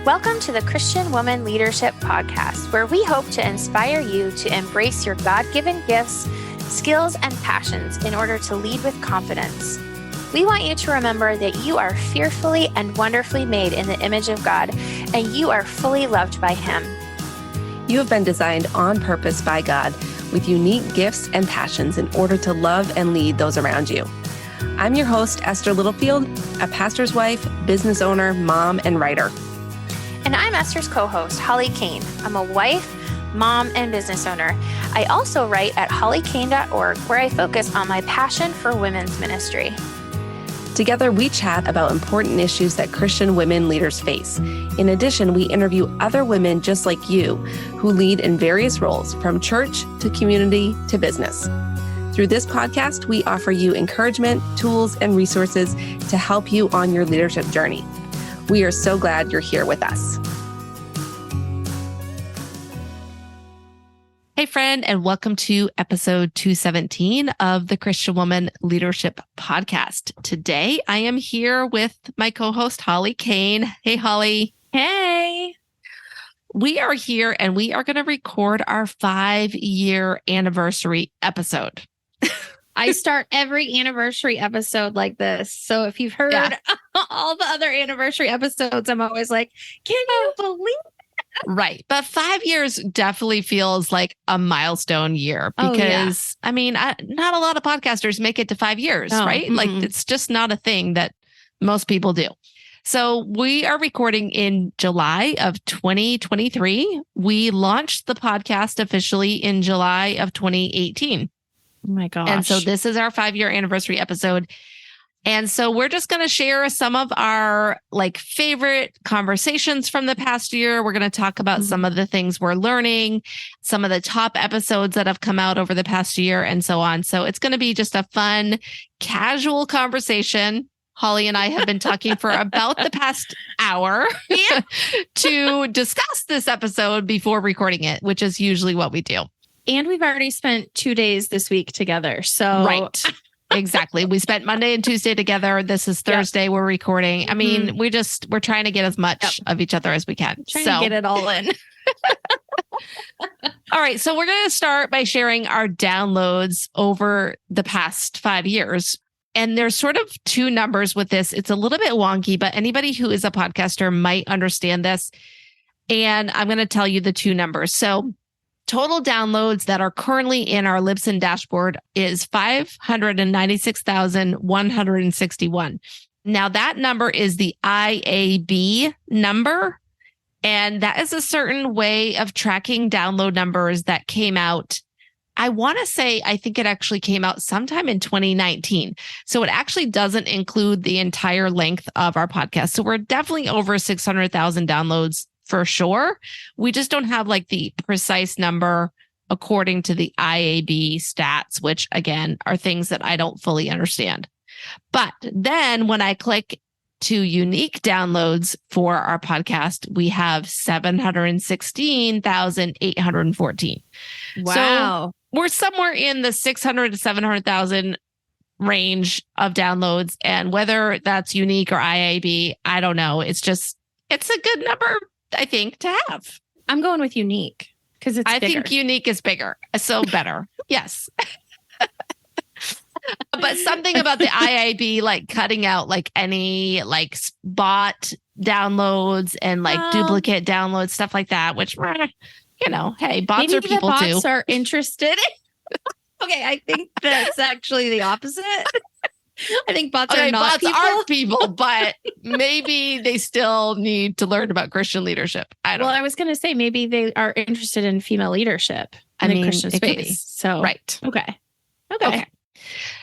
Welcome to the Christian Woman Leadership Podcast, where we hope to inspire you to embrace your God-given gifts, skills, and passions in order to lead with confidence. We want you to remember that you are fearfully and wonderfully made in the image of God, and you are fully loved by Him. You have been designed on purpose by God with unique gifts and passions in order to love and lead those around you. I'm your host, Esther Littlefield, a pastor's wife, business owner, mom, and writer. And I'm Esther's co-host, Holly Kane. I'm a wife, mom, and business owner. I also write at hollykane.org, where I focus on my passion for women's ministry. Together, we chat about important issues that Christian women leaders face. In addition, we interview other women just like you who lead in various roles, from church to community to business. Through this podcast, we offer you encouragement, tools, and resources to help you on your leadership journey. We are so glad you're here with us. Hey, friend, and welcome to episode 217 of the Christian Woman Leadership Podcast. Today, I am here with my co-host, Holly Kane. Hey, Holly. Hey. We are here and we are going to record our 5-year anniversary episode. I start every anniversary episode like this. So if you've heard all the other anniversary episodes, I'm always like, can you believe it? Right. But 5 years definitely feels like a milestone year because, I mean, not a lot of podcasters make it to 5 years, right? Mm-mm. Like it's just not a thing that most people do. So we are recording in July of 2023. We launched the podcast officially in July of 2018. Oh my gosh. And so this is our 5-year anniversary episode. And so we're just going to share some of our favorite conversations from the past year. We're going to talk about some of the things we're learning, some of the top episodes that have come out over the past year, and so on. So it's going to be just a fun, casual conversation. Holly and I have been talking for about the past hour to discuss this episode before recording it, which is usually what we do. And we've already spent 2 days this week together. So right. Exactly. We spent Monday and Tuesday together. This is Thursday. We're recording. I mean, we're trying to get as much of each other as we can. Trying to get it all in. All right. So we're going to start by sharing our downloads over the past 5 years. And there's sort of two numbers with this. It's a little bit wonky, but anybody who is a podcaster might understand this. And I'm going to tell you the two numbers. So total downloads that are currently in our Libsyn dashboard is 596,161. Now that number is the IAB number, and that is a certain way of tracking download numbers that came out. I want to say, I think it actually came out sometime in 2019. So it actually doesn't include the entire length of our podcast. So we're definitely over 600,000 downloads for sure. We just don't have the precise number according to the IAB stats, which again are things that I don't fully understand. But then when I click to unique downloads for our podcast, we have 716,814. Wow. So we're somewhere in the 600 to 700,000 range of downloads. And whether that's unique or IAB, I don't know. It's a good number, I think, to have. I'm going with unique because it's bigger. Think unique is bigger. So better. Yes. But something about the IAB, cutting out any bot downloads and duplicate downloads, stuff like that, which, hey, bots maybe are people the too. Bots are interested. Okay. I think that's actually the opposite. I think bots are not bots are people, but maybe they still need to learn about Christian leadership. I don't know. I was going to say maybe they are interested in female leadership in the Christian space. So right. Okay.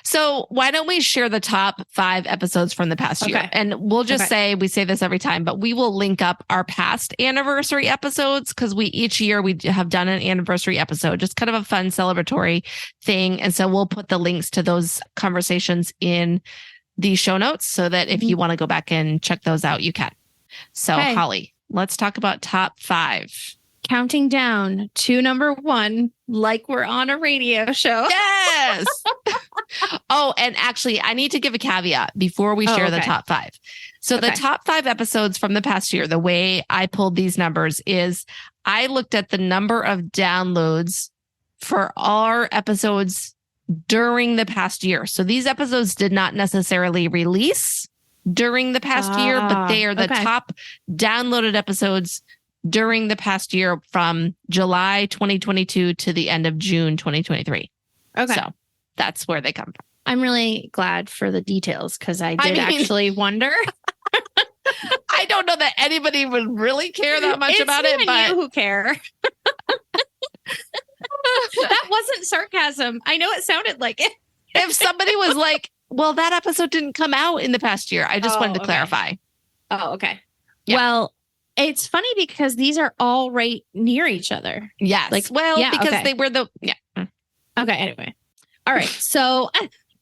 So why don't we share the top 5 episodes from the past year? And we'll just say, we say this every time, but we will link up our past anniversary episodes because each year we have done an anniversary episode, just kind of a fun celebratory thing. And so we'll put the links to those conversations in the show notes so that if you want to go back and check those out, you can. So Holly, let's talk about top 5. Counting down to number 1, like we're on a radio show. Yes. Oh, and actually, I need to give a caveat before we share the top 5. So the top 5 episodes from the past year, the way I pulled these numbers is I looked at the number of downloads for our episodes during the past year. So these episodes did not necessarily release during the past year, but they are the top downloaded episodes during the past year from July 2022 to the end of June 2023. Okay. So that's where they come from. I'm really glad for the details because I did actually wonder. I don't know that anybody would really care that much about it, but you who care. That wasn't sarcasm. I know it sounded like it. If somebody was like, well, that episode didn't come out in the past year, I just wanted to clarify. Oh, okay. Yeah. Well, it's funny because these are all right near each other. Yes. Because they were the... Yeah. Okay, anyway. All right. So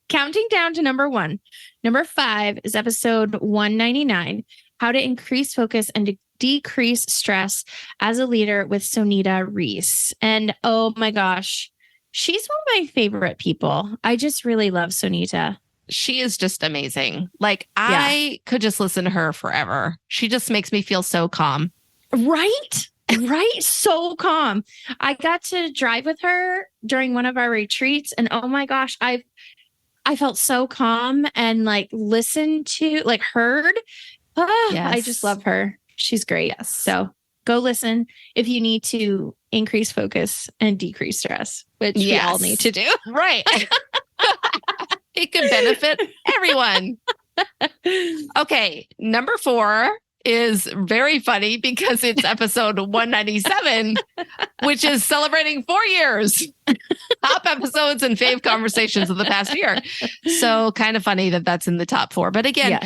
counting down to number 1. Number 5 is episode 199, How to Increase Focus and Decrease Stress as a Leader with Sonita Reese. And oh my gosh, she's one of my favorite people. I just really love Sonita. She is just amazing. Like, I could just listen to her forever. She just makes me feel so calm. Right? Right? So calm. I got to drive with her during one of our retreats. And oh my gosh, I felt so calm and like listened to, like heard. I just love her. She's great. Yes. So go listen if you need to increase focus and decrease stress, which we all need to do. Right. It could benefit everyone. Okay. Number 4 is very funny because it's episode 197, which is celebrating 4 years. Top episodes and fave conversations of the past year. So kind of funny that that's in the top 4. But again,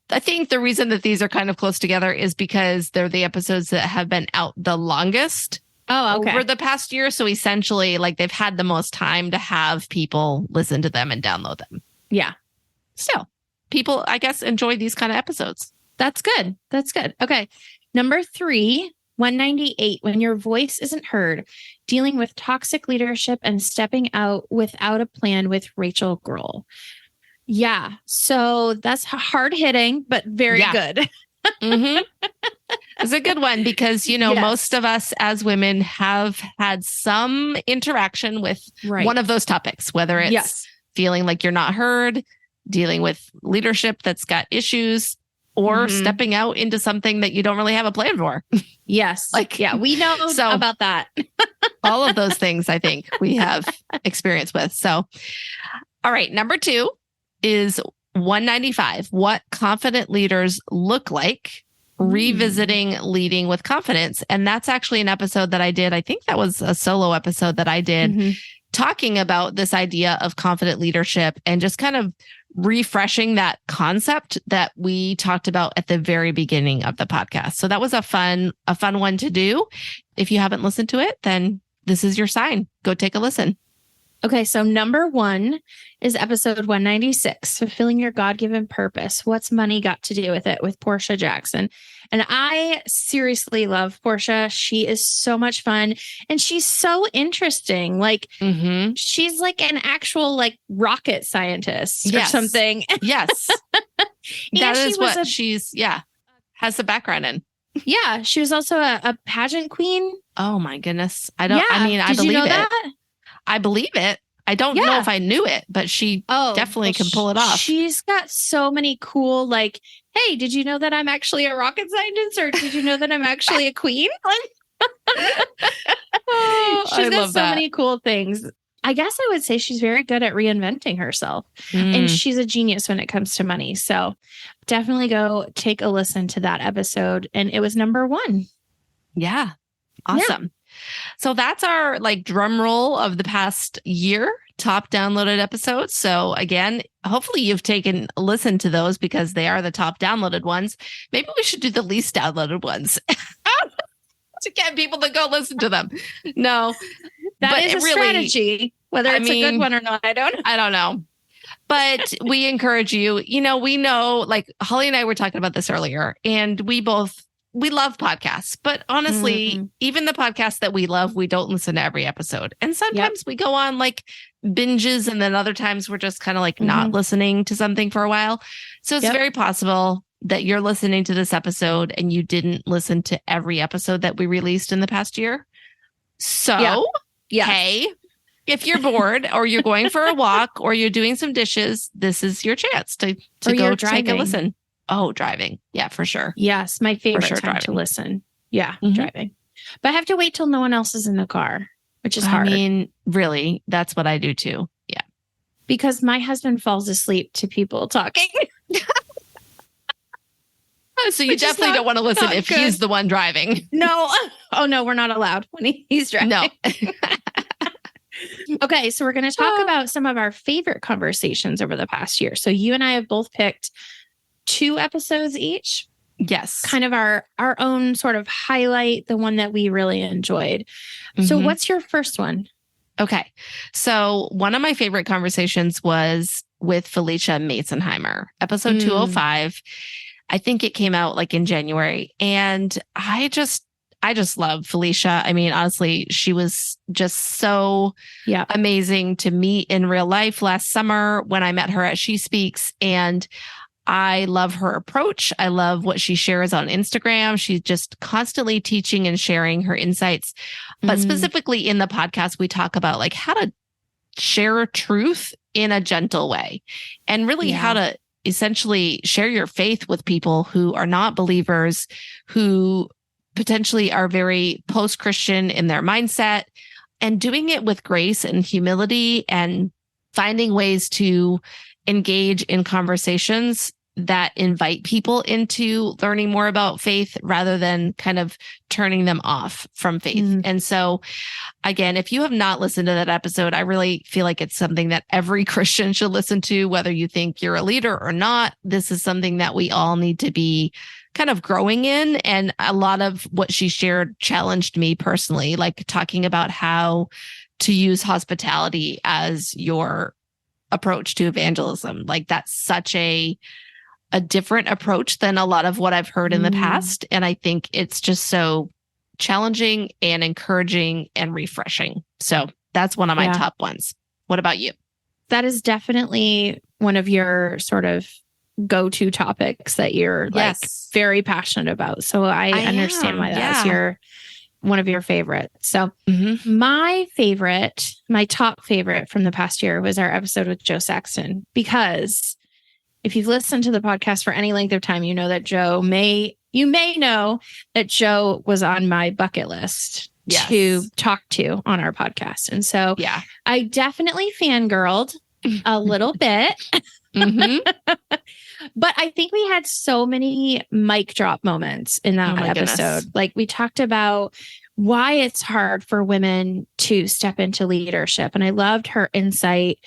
I think the reason that these are kind of close together is because they're the episodes that have been out the longest over the past year. So essentially, like they've had the most time to have people listen to them and download them. Yeah. So people, I guess, enjoy these kind of episodes. That's good. That's good. Okay. Number 3, 198, When Your Voice Isn't Heard, Dealing with Toxic Leadership and Stepping Out Without a Plan with Rachel Grohl. Yeah. So that's hard hitting, but very good. Mm-hmm. It's a good one because, you know, most of us as women have had some interaction with one of those topics, whether it's feeling like you're not heard, dealing with leadership that's got issues, or stepping out into something that you don't really have a plan for. Yes. We know about that. All of those things, I think we have experience with. So, all right. Number 2 is 195. What confident leaders look like, revisiting leading with confidence. And that's actually an episode that I did. I think that was a solo episode that I did talking about this idea of confident leadership and just kind of refreshing that concept that we talked about at the very beginning of the podcast. So that was a fun one to do. If you haven't listened to it, then this is your sign. Go take a listen. Okay, so number 1 is episode 196, Fulfilling Your God-Given Purpose. What's Money Got to Do with It, with Portia Jackson. And I seriously love Portia. She is so much fun and she's so interesting. Like she's like an actual like rocket scientist or something. Yes. That is what she's has the background in. Yeah, she was also a pageant queen. Oh my goodness. I believe you know it. That? I believe it. I don't know if I knew it, but she definitely can pull it off. She's got so many cool, like, hey, did you know that I'm actually a rocket scientist? Or did you know that I'm actually a queen? She's got so many cool things. I guess I would say she's very good at reinventing herself. And she's a genius when it comes to money. So definitely go take a listen to that episode. And it was number 1. Yeah. Awesome. Yeah. So that's our like drum roll of the past year, top downloaded episodes. So again, hopefully you've taken a listen to those because they are the top downloaded ones. Maybe we should do the least downloaded ones to get people to go listen to them. No, that is a strategy. Whether it's a good one or not, I don't know. But we encourage you, we know, like Holly and I were talking about this earlier, and we love podcasts, but honestly, even the podcasts that we love, we don't listen to every episode. And sometimes we go on like binges, and then other times we're just kind of like not listening to something for a while. So it's very possible that you're listening to this episode and you didn't listen to every episode that we released in the past year. So, hey, if you're bored or you're going for a walk or you're doing some dishes, this is your chance to go take a listen. Oh, driving. Yeah, for sure. Yes, my favorite time to listen. Yeah, driving. But I have to wait till no one else is in the car, which is hard. I mean, really, that's what I do too. Yeah. Because my husband falls asleep to people talking. So you definitely don't want to listen if he's the one driving. No. Oh, no, we're not allowed when he's driving. No. Okay, so we're going to talk about some of our favorite conversations over the past year. So you and I have both picked 2 episodes each. Yes. Kind of our own sort of highlight, the one that we really enjoyed. So what's your first one? Okay. So one of my favorite conversations was with Felicia Masonheimer, episode 205. I think it came out like in January. And I just love Felicia. I mean, honestly, she was just so amazing to meet in real life last summer when I met her at She Speaks. And I love her approach. I love what she shares on Instagram. She's just constantly teaching and sharing her insights. But specifically in the podcast, we talk about like how to share truth in a gentle way and really how to essentially share your faith with people who are not believers, who potentially are very post-Christian in their mindset, and doing it with grace and humility and finding ways to engage in conversations that invite people into learning more about faith rather than kind of turning them off from faith. And so again, if you have not listened to that episode, I really feel like it's something that every Christian should listen to, whether you think you're a leader or not. This is something that we all need to be kind of growing in. And a lot of what she shared challenged me personally, like talking about how to use hospitality as your approach to evangelism. Like that's such a different approach than a lot of what I've heard in the past. And I think it's just so challenging and encouraging and refreshing. So that's one of my top ones. What about you? That is definitely one of your sort of go-to topics that you're like very passionate about. So I understand why that's one of your favorites. So my top favorite from the past year was our episode with Joe Saxton, because if you've listened to the podcast for any length of time, you know that you may know that Joe was on my bucket list to talk to on our podcast. And so I definitely fangirled a little bit. But I think we had so many mic drop moments in that episode. Goodness. Like we talked about why it's hard for women to step into leadership. And I loved her insight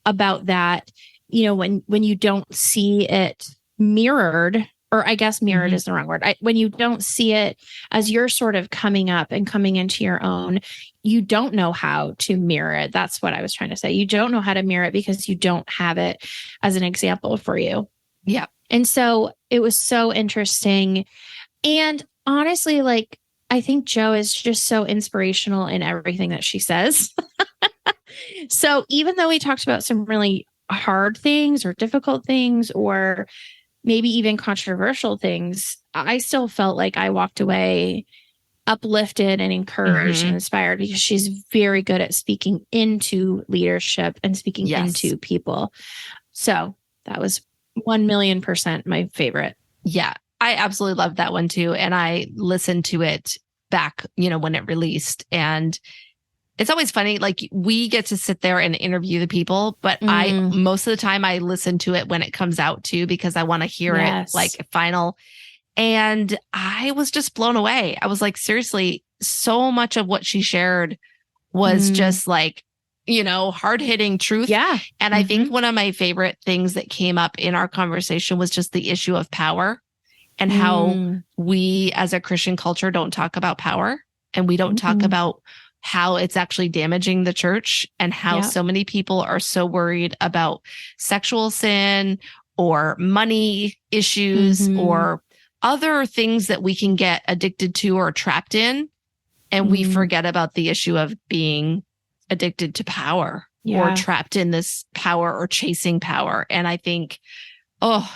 about that. You know, when you don't see it mirrored, or I guess mirrored is the wrong word. When you don't see it as you're sort of coming up and coming into your own, you don't know how to mirror it. That's what I was trying to say. You don't know how to mirror it because you don't have it as an example for you. Yeah. And so it was so interesting. And honestly, like, I think Jo is just so inspirational in everything that she says. So even though we talked about some really hard things or difficult things or maybe even controversial things, I still felt like I walked away uplifted and encouraged and inspired, because she's very good at speaking into leadership and speaking into people. So that was 1,000,000% my favorite. Yeah, I absolutely loved that one too. And I listened to it back, when it released. And it's always funny, like we get to sit there and interview the people, but most of the time I listen to it when it comes out too, because I want to hear it like final. And I was just blown away. I was like, seriously, so much of what she shared was just like, hard hitting truth. Yeah. And I think one of my favorite things that came up in our conversation was just the issue of power and how we as a Christian culture don't talk about power, and we don't talk about how it's actually damaging the church, and how so many people are so worried about sexual sin or money issues or other things that we can get addicted to or trapped in. And we forget about the issue of being addicted to power or trapped in this power or chasing power. And I think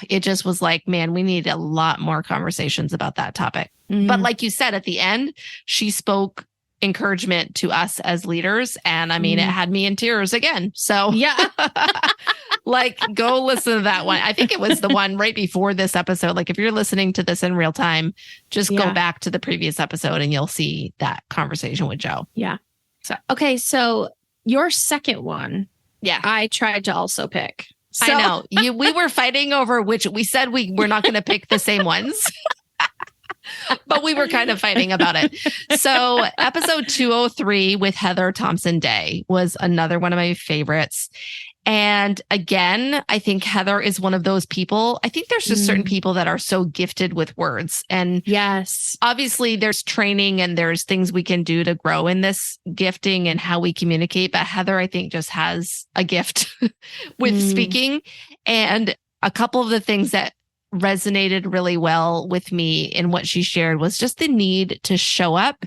it just was like, man, we need a lot more conversations about that topic. But like you said, at the end, she spoke encouragement to us as leaders. And I mean, it had me in tears again. So Yeah. like, go listen to that one. I think it was the one right before this episode. Like, if you're listening to this in real time, just go back to the previous episode and you'll see that conversation with Joe. Yeah. Okay. So your second one, yeah, I tried to also pick. So. I know we were fighting over which we said we were not going to pick the same ones. But we were kind of fighting about it. So episode 203 with Heather Thompson Day was another one of my favorites. And again, I think Heather is one of those people. I think there's just certain people that are so gifted with words. And yes, obviously there's training and there's things we can do to grow in this gifting and how we communicate. But Heather, I think, just has a gift with speaking. And a couple of the things that resonated really well with me in what she shared was just the need to show up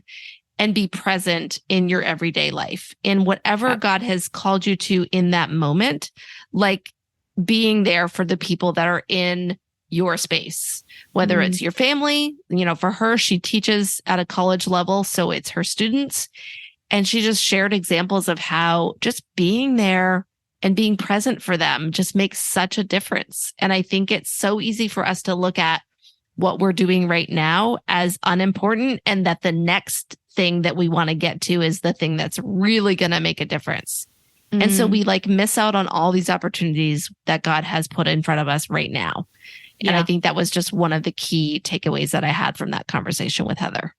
and be present in your everyday life in whatever God has called you to in that moment, like being there for the people that are in your space, whether it's your family. For her, she teaches at a college level, so it's her students. And she just shared examples of how just being there and being present for them just makes such a difference. And I think it's so easy for us to look at what we're doing right now as unimportant, and that the next thing that we want to get to is the thing that's really going to make a difference. And so we miss out on all these opportunities that God has put in front of us right now. And I think that was just one of the key takeaways that I had from that conversation with Heather.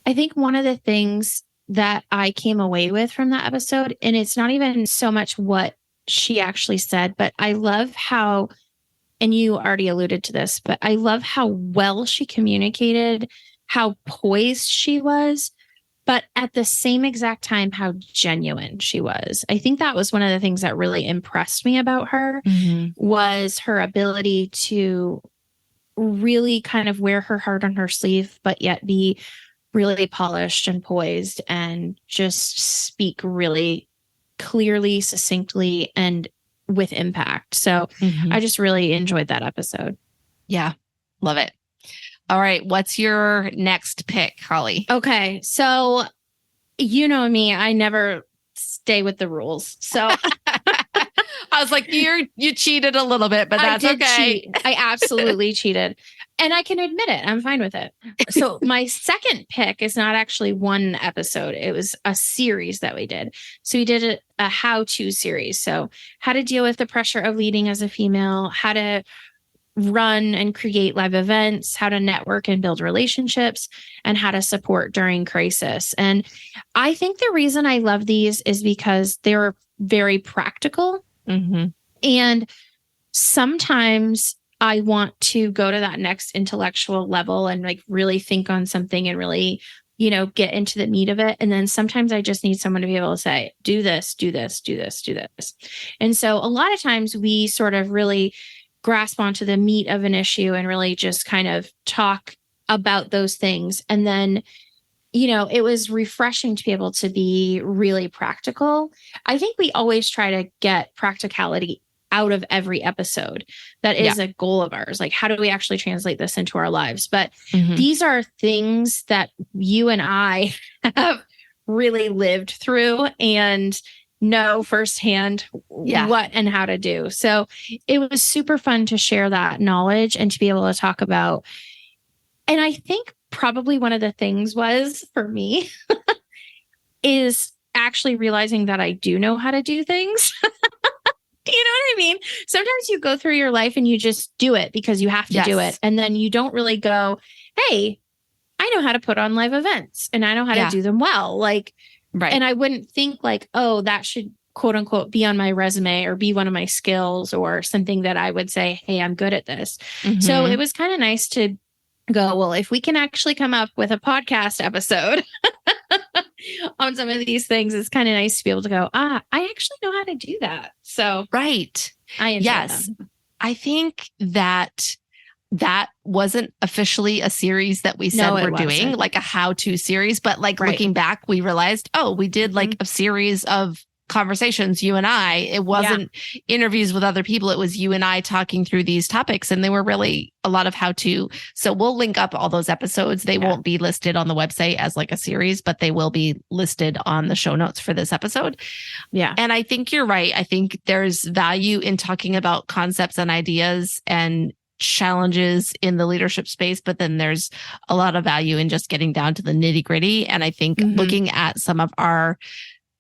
I think one of the things that I came away with from that episode, and it's not even so much what she actually said, but I love how, and you already alluded to this, but I love how well she communicated, how poised she was, but at the same exact time, how genuine she was. I think that was one of the things that really impressed me about her, was her ability to really kind of wear her heart on her sleeve, but yet be really polished and poised and just speak really clearly, succinctly, and with impact. So I just really enjoyed that episode. Yeah. Love it. All right. What's your next pick, Holly? Okay. So you know me, I never stay with the rules. So I was like, you cheated a little bit, but that's okay. Cheat. I absolutely cheated. And I can admit it. I'm fine with it. So my second pick is not actually one episode. It was a series that we did. So we did a how-to series. So how to deal with the pressure of leading as a female, how to run and create live events, how to network and build relationships, and how to support during crisis. And I think the reason I love these is because they're very practical. And sometimes I want to go to that next intellectual level and really think on something and really, get into the meat of it. And then sometimes I just need someone to be able to say, do this, do this, do this, do this. And so a lot of times we sort of really grasp onto the meat of an issue and really just kind of talk about those things. And then, it was refreshing to be able to be really practical. I think we always try to get practicality out of every episode. That is a goal of ours. Like, how do we actually translate this into our lives? But these are things that you and I have really lived through and know firsthand what and how to do. So it was super fun to share that knowledge and to be able to talk about. And I think probably one of the things was for me is actually realizing that I do know how to do things. You know what I mean? Sometimes you go through your life and you just do it because you have to do it. And then you don't really go, hey, I know how to put on live events and I know how to do them well. And I wouldn't think oh, that should quote unquote be on my resume or be one of my skills or something that I would say, hey, I'm good at this. So it was kind of nice to go, well, if we can actually come up with a podcast episode on some of these things, it's kind of nice to be able to go, I actually know how to do that. So, I enjoy them. I think that wasn't officially a series that we said we're doing, like a how-to series, but looking back, we realized, we did a series of conversations, you and I. It wasn't interviews with other people. It was you and I talking through these topics, and they were really a lot of how to. So we'll link up all those episodes. They won't be listed on the website as like a series, but they will be listed on the show notes for this episode. Yeah. And I think you're right. I think there's value in talking about concepts and ideas and challenges in the leadership space, but then there's a lot of value in just getting down to the nitty gritty. And I think looking at some of our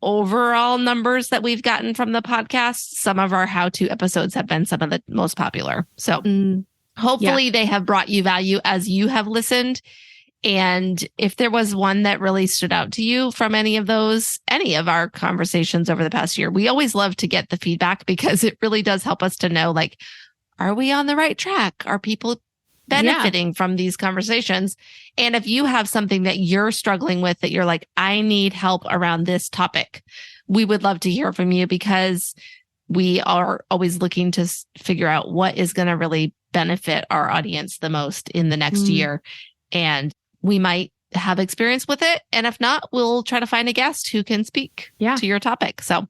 overall numbers that we've gotten from the podcast, some of our how-to episodes have been some of the most popular. So hopefully they have brought you value as you have listened. And if there was one that really stood out to you from any of our conversations over the past year, we always love to get the feedback because it really does help us to know, like, are we on the right track? Are people benefiting from these conversations? And if you have something that you're struggling with that you're like, I need help around this topic, we would love to hear from you because we are always looking to figure out what is going to really benefit our audience the most in the next year. And we might have experience with it. And if not, we'll try to find a guest who can speak to your topic. So,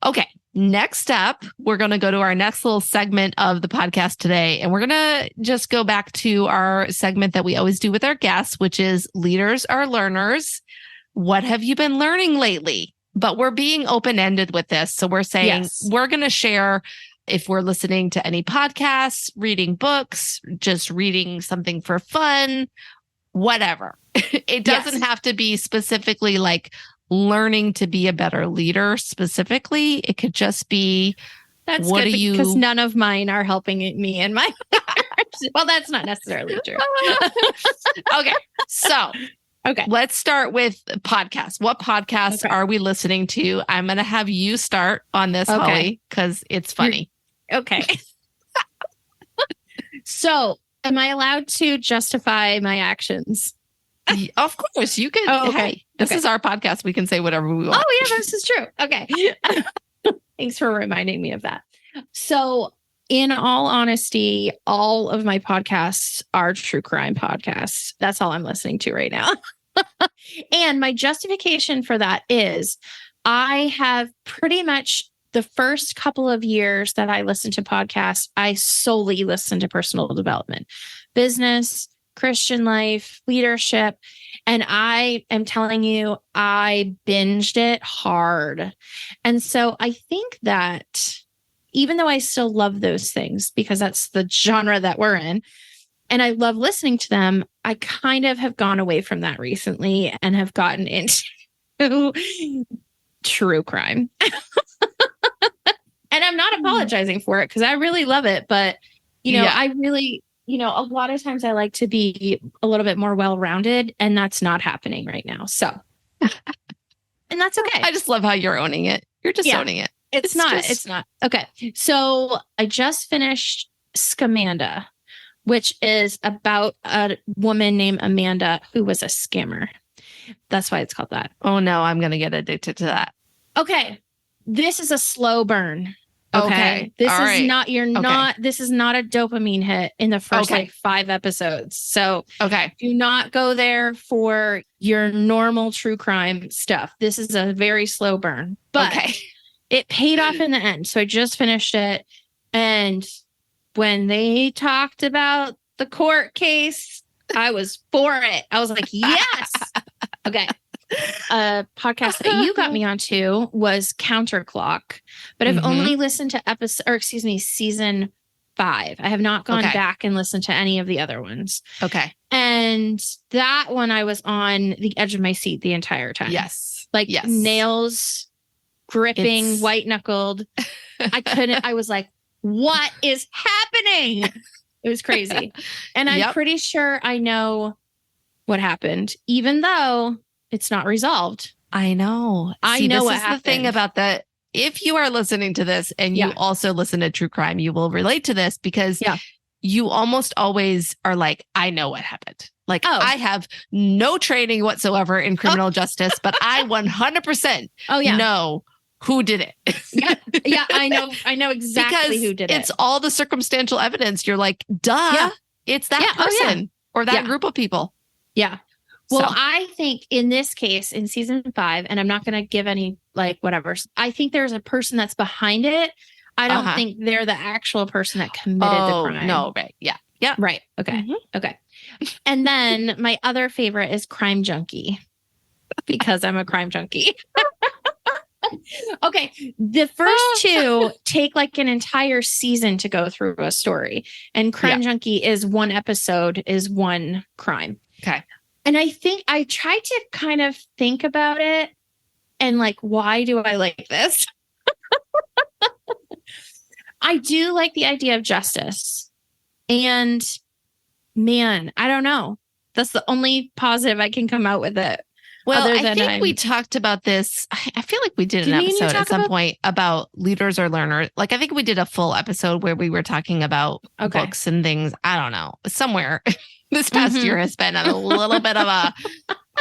okay. Next up, we're going to go to our next little segment of the podcast today. And we're going to just go back to our segment that we always do with our guests, which is Leaders Are Learners. What have you been learning lately? But we're being open-ended with this. So we're saying we're going to share if we're listening to any podcasts, reading books, just reading something for fun, whatever. It doesn't have to be specifically like learning to be a better leader specifically. It could just be, that's good because none of mine are helping me in my well, that's not necessarily true. Okay. So let's start with podcasts. What podcasts are we listening to? I'm going to have you start on this, Holly, because it's funny. Okay. So am I allowed to justify my actions? Of course, you can. Hey, this is our podcast. We can say whatever we want. Oh, yeah, this is true. Okay. Thanks for reminding me of that. So, in all honesty, all of my podcasts are true crime podcasts. That's all I'm listening to right now. And my justification for that is I have pretty much the first couple of years that I listened to podcasts, I solely listened to personal development, business, Christian life, leadership. And I am telling you, I binged it hard. And so I think that even though I still love those things because that's the genre that we're in, and I love listening to them, I kind of have gone away from that recently and have gotten into true crime. And I'm not apologizing for it because I really love it. But, I really... a lot of times I like to be a little bit more well-rounded, and that's not happening right now. So, and that's okay. I just love how you're owning it. You're just owning it. It's not. Okay. So I just finished Scamanda, which is about a woman named Amanda who was a scammer. That's why it's called that. Oh no, I'm going to get addicted to that. Okay. This is a slow burn. Okay. This is not this is not a dopamine hit in the first 5 episodes. So do not go there for your normal true crime stuff. This is a very slow burn, but it paid off in the end. So I just finished it. And when they talked about the court case, I was for it. I was like, yes. Okay. A podcast that you got me onto was Counterclock, but I've only listened to season 5. I have not gone back and listened to any of the other ones. Okay. And that one I was on the edge of my seat the entire time. Yes. Nails gripping, white knuckled. I was like, what is happening? It was crazy. And I'm pretty sure I know what happened, even though it's not resolved. I know. I know what happened. happened. The thing about that. If you are listening to this and you also listen to true crime, you will relate to this because you almost always are like, I know what happened. Like I have no training whatsoever in criminal justice, but I 100% know who did it. I know exactly who did it. It's all the circumstantial evidence. You're like, duh, it's that person or that group of people. Yeah. Well, I think in this case, in season 5, and I'm not going to give any like whatever, I think there's a person that's behind it. I don't think they're the actual person that committed the crime. No, right. Yeah. Yeah. Right. Okay. Okay. And then my other favorite is Crime Junkie because I'm a crime junkie. Okay. The first two take like an entire season to go through a story. And Crime Junkie is one episode, is one crime. Okay. And I think I tried to kind of think about it and like, why do I like this? I do like the idea of justice. And man, I don't know. That's the only positive I can come out with it. Well, I think we talked about this. I feel like we did an episode at some point about leaders or learners. Like, I think we did a full episode where we were talking about books and things. I don't know. Somewhere this past year has been a little bit of a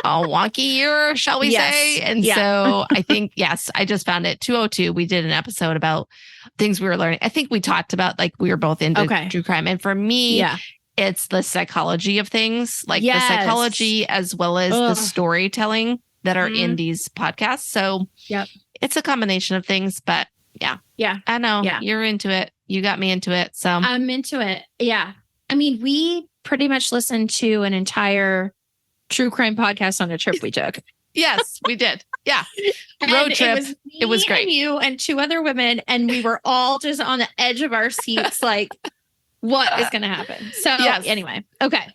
wonky year, shall we say? And so I think, I just found it 202. We did an episode about things we were learning. I think we talked about like we were both into true crime. And for me, it's the psychology of things, like the psychology as well as the storytelling that are in these podcasts. So it's a combination of things, but I know you're into it. You got me into it. So I'm into it. Yeah. I mean, we pretty much listened to an entire true crime podcast on a trip we took. Yes, we did. Yeah. Road trip. It was great. And you and 2 other women. And we were all just on the edge of our seats, like, what is going to happen? So anyway, okay.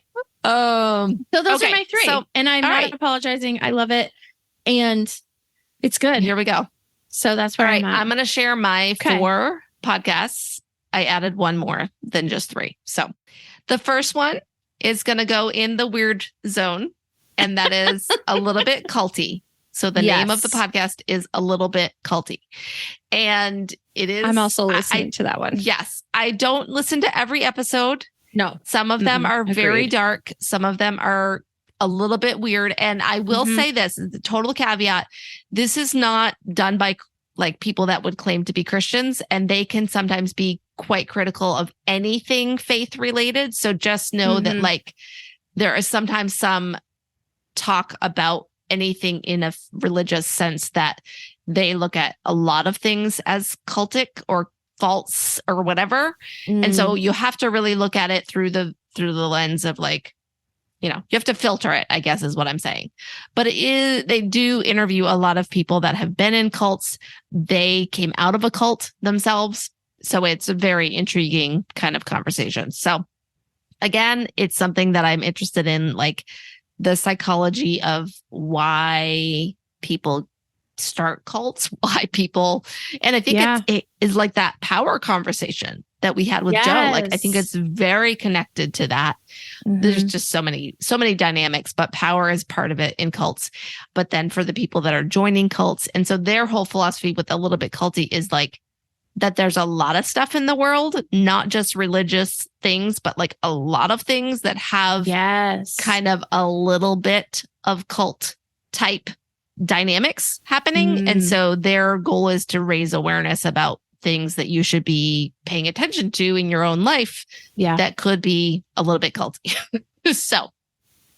So those are my 3. So, and I'm not apologizing. I love it. And it's good. Here we go. So that's where I'm at. I'm going to share my 4 podcasts. I added one more than just 3. So the first one is going to go in the weird zone. And that is a little bit culty. So the name of the podcast is A Little Bit Culty. And it is. I'm also listening to that one. Yes. I don't listen to every episode. No. Some of them are very dark. Some of them are a little bit weird. And I will say this is the total caveat. This is not done by like people that would claim to be Christians. And they can sometimes be quite critical of anything faith related. So just know that like there is sometimes some talk about anything in a religious sense that they look at a lot of things as cultic or false or whatever. And so you have to really look at it through the lens of like, you have to filter it, I guess is what I'm saying. But they do interview a lot of people that have been in cults. They came out of a cult themselves. So it's a very intriguing kind of conversation. So again, it's something that I'm interested in, like the psychology of why people start cults, why people, and I think it is like that power conversation that we had with Joe. Like, I think it's very connected to that. There's just so many dynamics, but power is part of it in cults. But then for the people that are joining cults, and so their whole philosophy with A Little Bit Culty is like that there's a lot of stuff in the world, not just religious things, but like a lot of things that have kind of a little bit of cult type dynamics happening. And so their goal is to raise awareness about things that you should be paying attention to in your own life that could be a little bit culty. So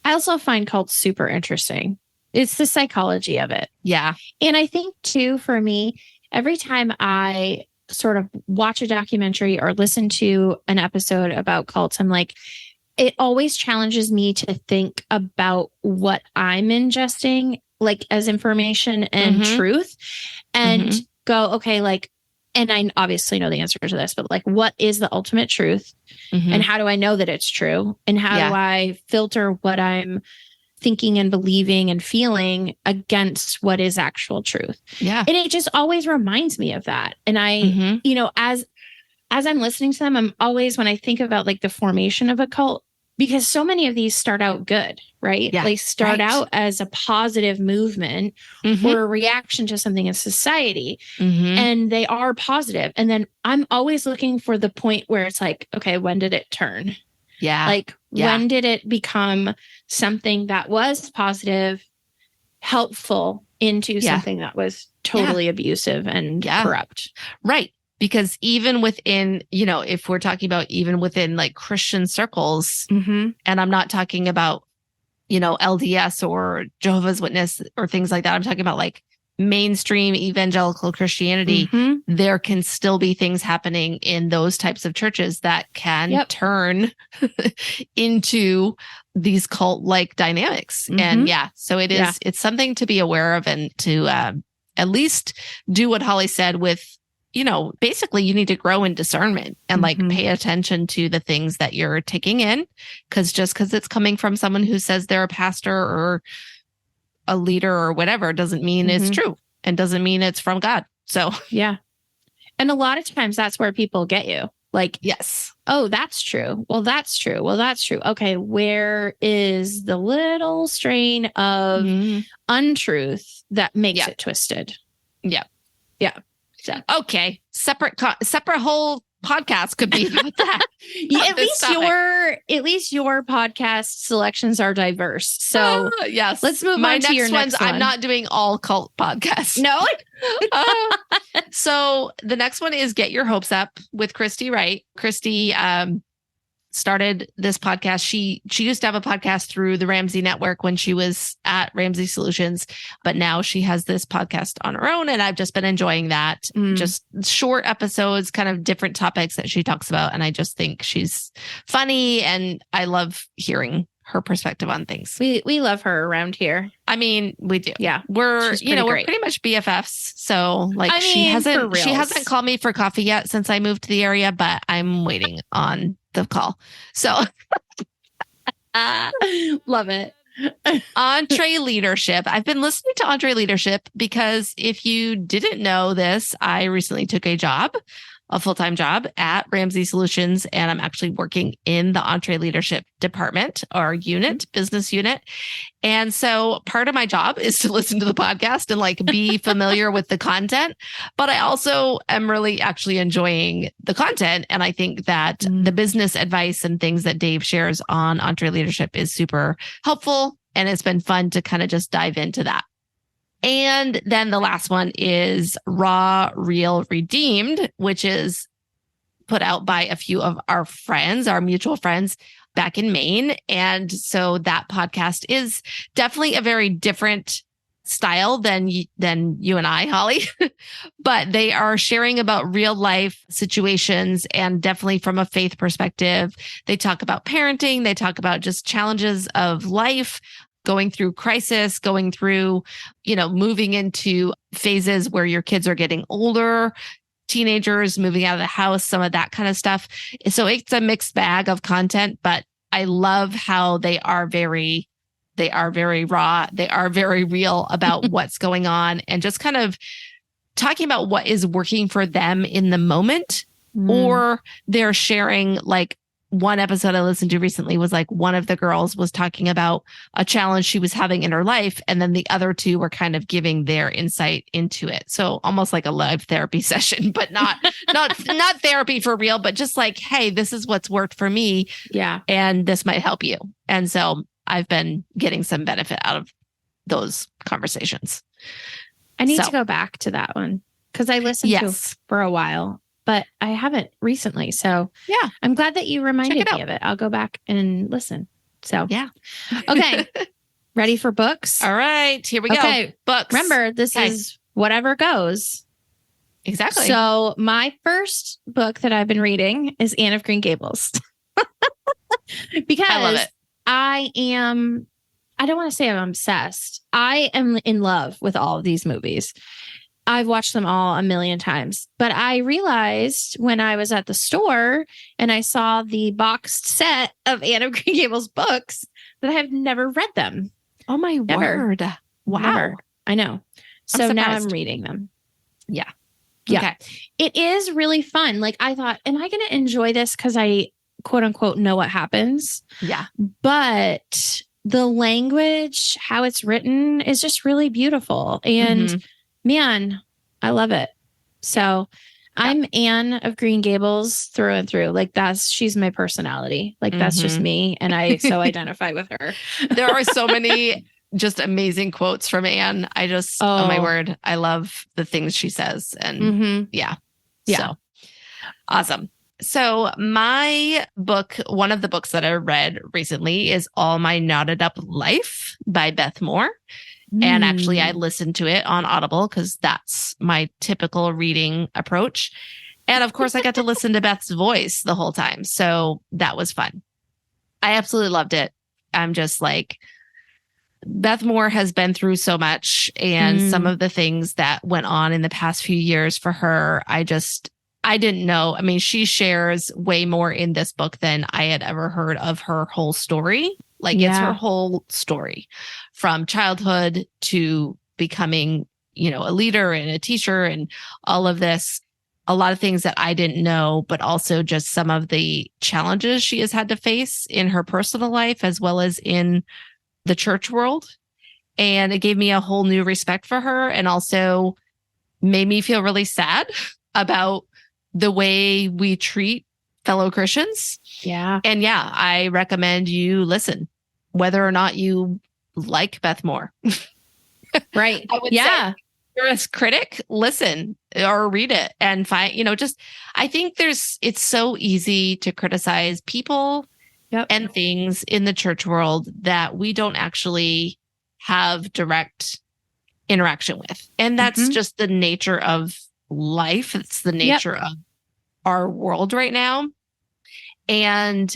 I also find cults super interesting. It's the psychology of it. Yeah. And I think too, for me, every time I sort of watch a documentary or listen to an episode about cults, I'm like, it always challenges me to think about what I'm ingesting, like as information and truth, and go, okay, like, and I obviously know the answer to this, but like, what is the ultimate truth? And how do I know that it's true? And how do I filter what I'm thinking and believing and feeling against what is actual truth? Yeah. And it just always reminds me of that. And I, as I'm listening to them, I'm always, when I think about like the formation of a cult, because so many of these start out good, right? Yeah, they start out as a positive movement or a reaction to something in society, and they are positive. And then I'm always looking for the point where it's like, okay, when did it turn? Yeah. Like, when did it become something that was positive, helpful, into something that was totally abusive and corrupt? Right. Because even within, if we're talking about even within like Christian circles, and I'm not talking about LDS or Jehovah's Witness or things like that. I'm talking about like mainstream evangelical Christianity. Mm-hmm. There can still be things happening in those types of churches that can turn into these cult-like dynamics. Mm-hmm. And so it's something to be aware of and to at least do what Holly said with, basically you need to grow in discernment and like pay attention to the things that you're taking in. Because just because it's coming from someone who says they're a pastor or a leader or whatever doesn't mean it's true and doesn't mean it's from God. So, yeah. And a lot of times that's where people get you. Like, yes. Oh, that's true. Well, that's true. Well, that's true. Okay. Where is the little strain of untruth that makes it twisted? Yeah. Yeah. So, okay. Separate whole podcast could be about that. At least your podcast selections are diverse. So yes, let's move on to your next one. I'm not doing all cult podcasts. No. So the next one is Get Your Hopes Up with Christy Wright. Christy started this podcast. She used to have a podcast through the Ramsey Network when she was at Ramsey Solutions, but now she has this podcast on her own, and I've just been enjoying that. Just short episodes, kind of different topics that she talks about, and I just think she's funny, and I love hearing her perspective on things. We love her around here. I mean, we do. Yeah, we're pretty much BFFs. So like, she hasn't called me for coffee yet since I moved to the area, but I'm waiting on the call. So love it. Entree Leadership. I've been listening to Entree Leadership because if you didn't know this, I recently took a full-time job at Ramsey Solutions, and I'm actually working in the Entree Leadership department or unit, business unit. And so part of my job is to listen to the podcast and like be familiar with the content, but I also am really actually enjoying the content. And I think that the business advice and things that Dave shares on Entree Leadership is super helpful. And it's been fun to kind of just dive into that. And then the last one is Raw, Real, Redeemed, which is put out by a few of our friends, our mutual friends back in Maine. And so that podcast is definitely a very different style than you and I, Holly, but they are sharing about real life situations and definitely from a faith perspective. They talk about parenting. They talk about just challenges of life, going through crisis, going through, moving into phases where your kids are getting older, teenagers moving out of the house, some of that kind of stuff. So it's a mixed bag of content, but I love how they are very raw. They are very real about what's going on and just kind of talking about what is working for them in the moment, or they're sharing like, one episode I listened to recently was like one of the girls was talking about a challenge she was having in her life. And then the other two were kind of giving their insight into it. So almost like a live therapy session, but not therapy for real, but just like, hey, this is what's worked for me. Yeah. And this might help you. And so I've been getting some benefit out of those conversations. I need to go back to that one because I listened to it for a while, but I haven't recently. So yeah, I'm glad that you reminded me of it. I'll go back and listen. So yeah. Okay. Ready for books? All right, here we go. Books. Remember, this is whatever goes. Exactly. So my first book that I've been reading is Anne of Green Gables. Because I love it. I don't want to say I'm obsessed. I am in love with all of these movies. I've watched them all a million times, but I realized when I was at the store and I saw the boxed set of Anne of Green Gables books that I have never read them. Oh my word. Wow. Never. I know. So now I'm reading them. Yeah. Yeah. Okay. It is really fun. Like I thought, am I going to enjoy this? Because I quote unquote know what happens. Yeah. But the language, how it's written is just really beautiful. And man, I love it. So I'm Anne of Green Gables through and through. Like she's my personality. Like that's just me. And I so identify with her. There are so many just amazing quotes from Anne. Oh my word. I love the things she says. And yeah. So awesome. So my book, one of the books that I read recently is All My Knotted Up Life by Beth Moore. And actually, I listened to it on Audible because that's my typical reading approach. And of course, I got to listen to Beth's voice the whole time. So that was fun. I absolutely loved it. I'm just like, Beth Moore has been through so much, and some of the things that went on in the past few years for her, I didn't know. I mean, she shares way more in this book than I had ever heard of her whole story. Like it's her whole story from childhood to becoming, a leader and a teacher and all of this. A lot of things that I didn't know, but also just some of the challenges she has had to face in her personal life as well as in the church world. And it gave me a whole new respect for her and also made me feel really sad about the way we treat fellow Christians. Yeah. And yeah, I recommend you listen, whether or not you like Beth Moore. Right. I would say if you're a critic, listen or read it and find, I think it's so easy to criticize people and things in the church world that we don't actually have direct interaction with. And that's just the nature of life. It's the nature of our world right now. And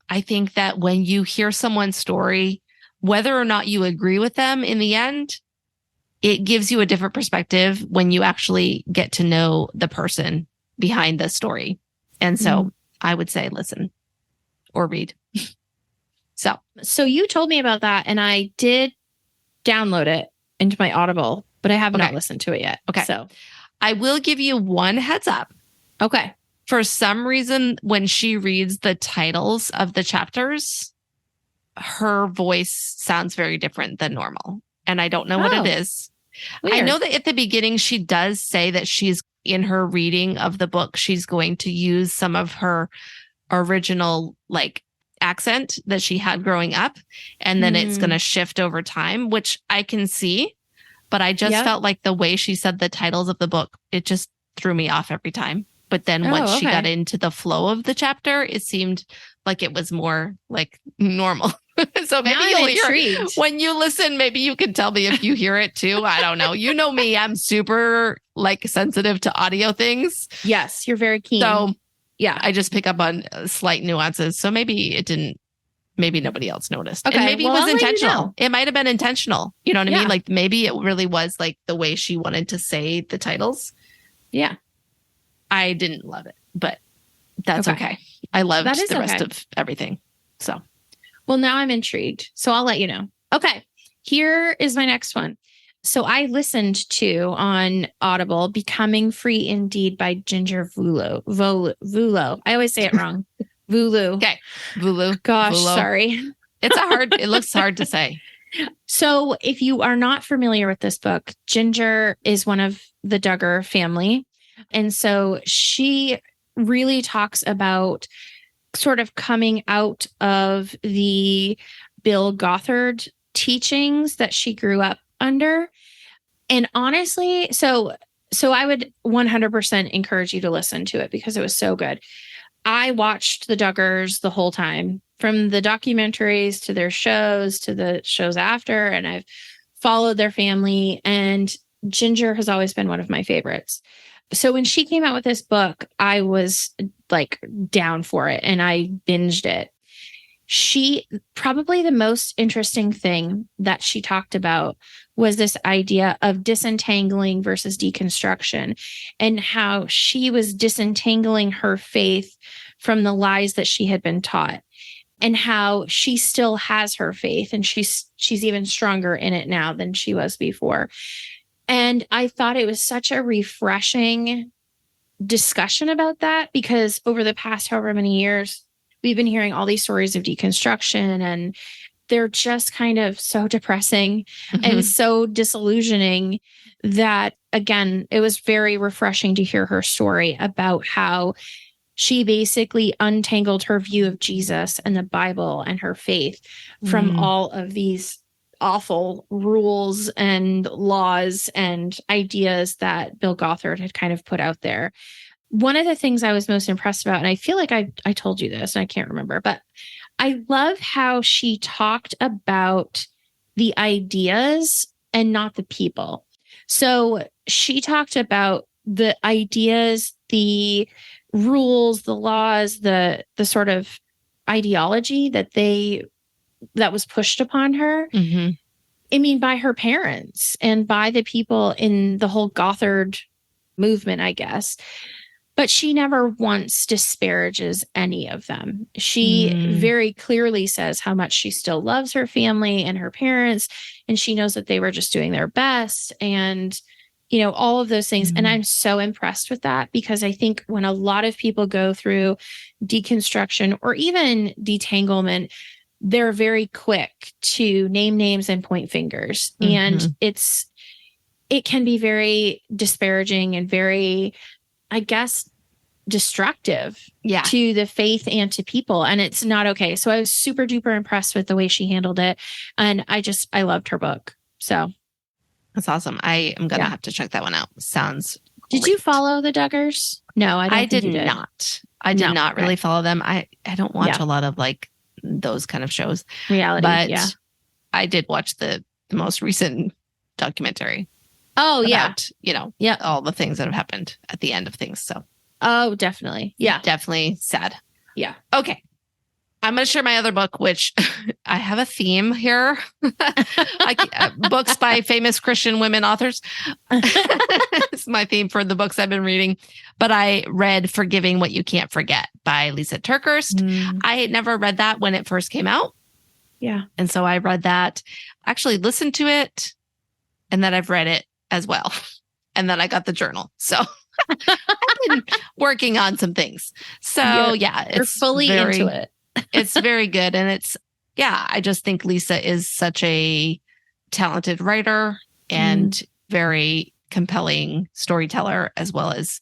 I think that when you hear someone's story, whether or not you agree with them in the end, it gives you a different perspective when you actually get to know the person behind the story. And so I would say listen or read. So you told me about that and I did download it into my Audible, but I have not listened to it yet. Okay. So I will give you one heads up. Okay. For some reason, when she reads the titles of the chapters, her voice sounds very different than normal. And I don't know what it is. Weird. I know that at the beginning, she does say that she's in her reading of the book, she's going to use some of her original accent that she had growing up. And then it's going to shift over time, which I can see. But I just felt like the way she said the titles of the book, it just threw me off every time. But then once she got into the flow of the chapter, it seemed like it was more like normal. So maybe you'll hear it. When you listen, maybe you can tell me if you hear it too. I don't know. You know me, I'm super sensitive to audio things. Yes, you're very keen. So yeah, I just pick up on slight nuances. So maybe maybe nobody else noticed. Okay, and maybe it was intentional. It might have been intentional. You know what I mean? Like maybe it really was the way she wanted to say the titles. Yeah. I didn't love it, but that's okay. I loved the rest of everything. So, well, now I'm intrigued. So I'll let you know. Okay. Here is my next one. So I listened to on Audible, Becoming Free Indeed by Ginger Vulo. Vulo. I always say it wrong. Vulu. Okay. Vulu. Gosh, Vulo. Sorry. It looks hard to say. So if you are not familiar with this book, Ginger is one of the Duggar family. And so she really talks about sort of coming out of the Bill Gothard teachings that she grew up under. And honestly, so I would 100% encourage you to listen to it because it was so good. I watched the Duggars the whole time, from the documentaries to their shows to the shows after, and I've followed their family, and Ginger has always been one of my favorites. So when she came out with this book, I was down for it and I binged it. Probably the most interesting thing that she talked about was this idea of disentangling versus deconstruction, and how she was disentangling her faith from the lies that she had been taught, and how she still has her faith and she's even stronger in it now than she was before. And I thought it was such a refreshing discussion about that, because over the past however many years, we've been hearing all these stories of deconstruction, and they're just kind of so depressing and so disillusioning that, again, it was very refreshing to hear her story about how she basically untangled her view of Jesus and the Bible and her faith from all of these awful rules and laws and ideas that Bill Gothard had kind of put out there. one of the things I was most impressed about, and I feel like I told you this and I can't remember, but I love how she talked about the ideas and not the people. So she talked about the ideas, the rules, the laws, the sort of ideology that was pushed upon her. Mm-hmm. I mean, by her parents and by the people in the whole Gothard movement, I guess. But she never once disparages any of them. She very clearly says how much she still loves her family and her parents, and she knows that they were just doing their best and, all of those things. And I'm so impressed with that, because I think when a lot of people go through deconstruction or even detanglement, they're very quick to name names and point fingers. And it can be very disparaging and very, I guess, destructive to the faith and to people. And it's not okay. So I was super duper impressed with the way she handled it. And I loved her book. So that's awesome. I am going to have to check that one out. Sounds Did you follow the Duggars? No, I did not. I did not really follow them. I don't watch a lot of like those kind of shows. Reality. But I did watch the most recent documentary. Oh, about, all the things that have happened at the end of things. So. Oh, definitely. Yeah. Definitely sad. Yeah. Okay. I'm going to share my other book, which I have a theme here. Books by famous Christian women authors. It's my theme for the books I've been reading. But I read Forgiving What You Can't Forget by Lisa TerKeurst. I had never read that when it first came out. Yeah. And so I read that, actually listened to it, and then I've read it as well. And then I got the journal. So I've been working on some things. So you're fully into it. It's very good. And I just think Lisa is such a talented writer and very compelling storyteller, as well as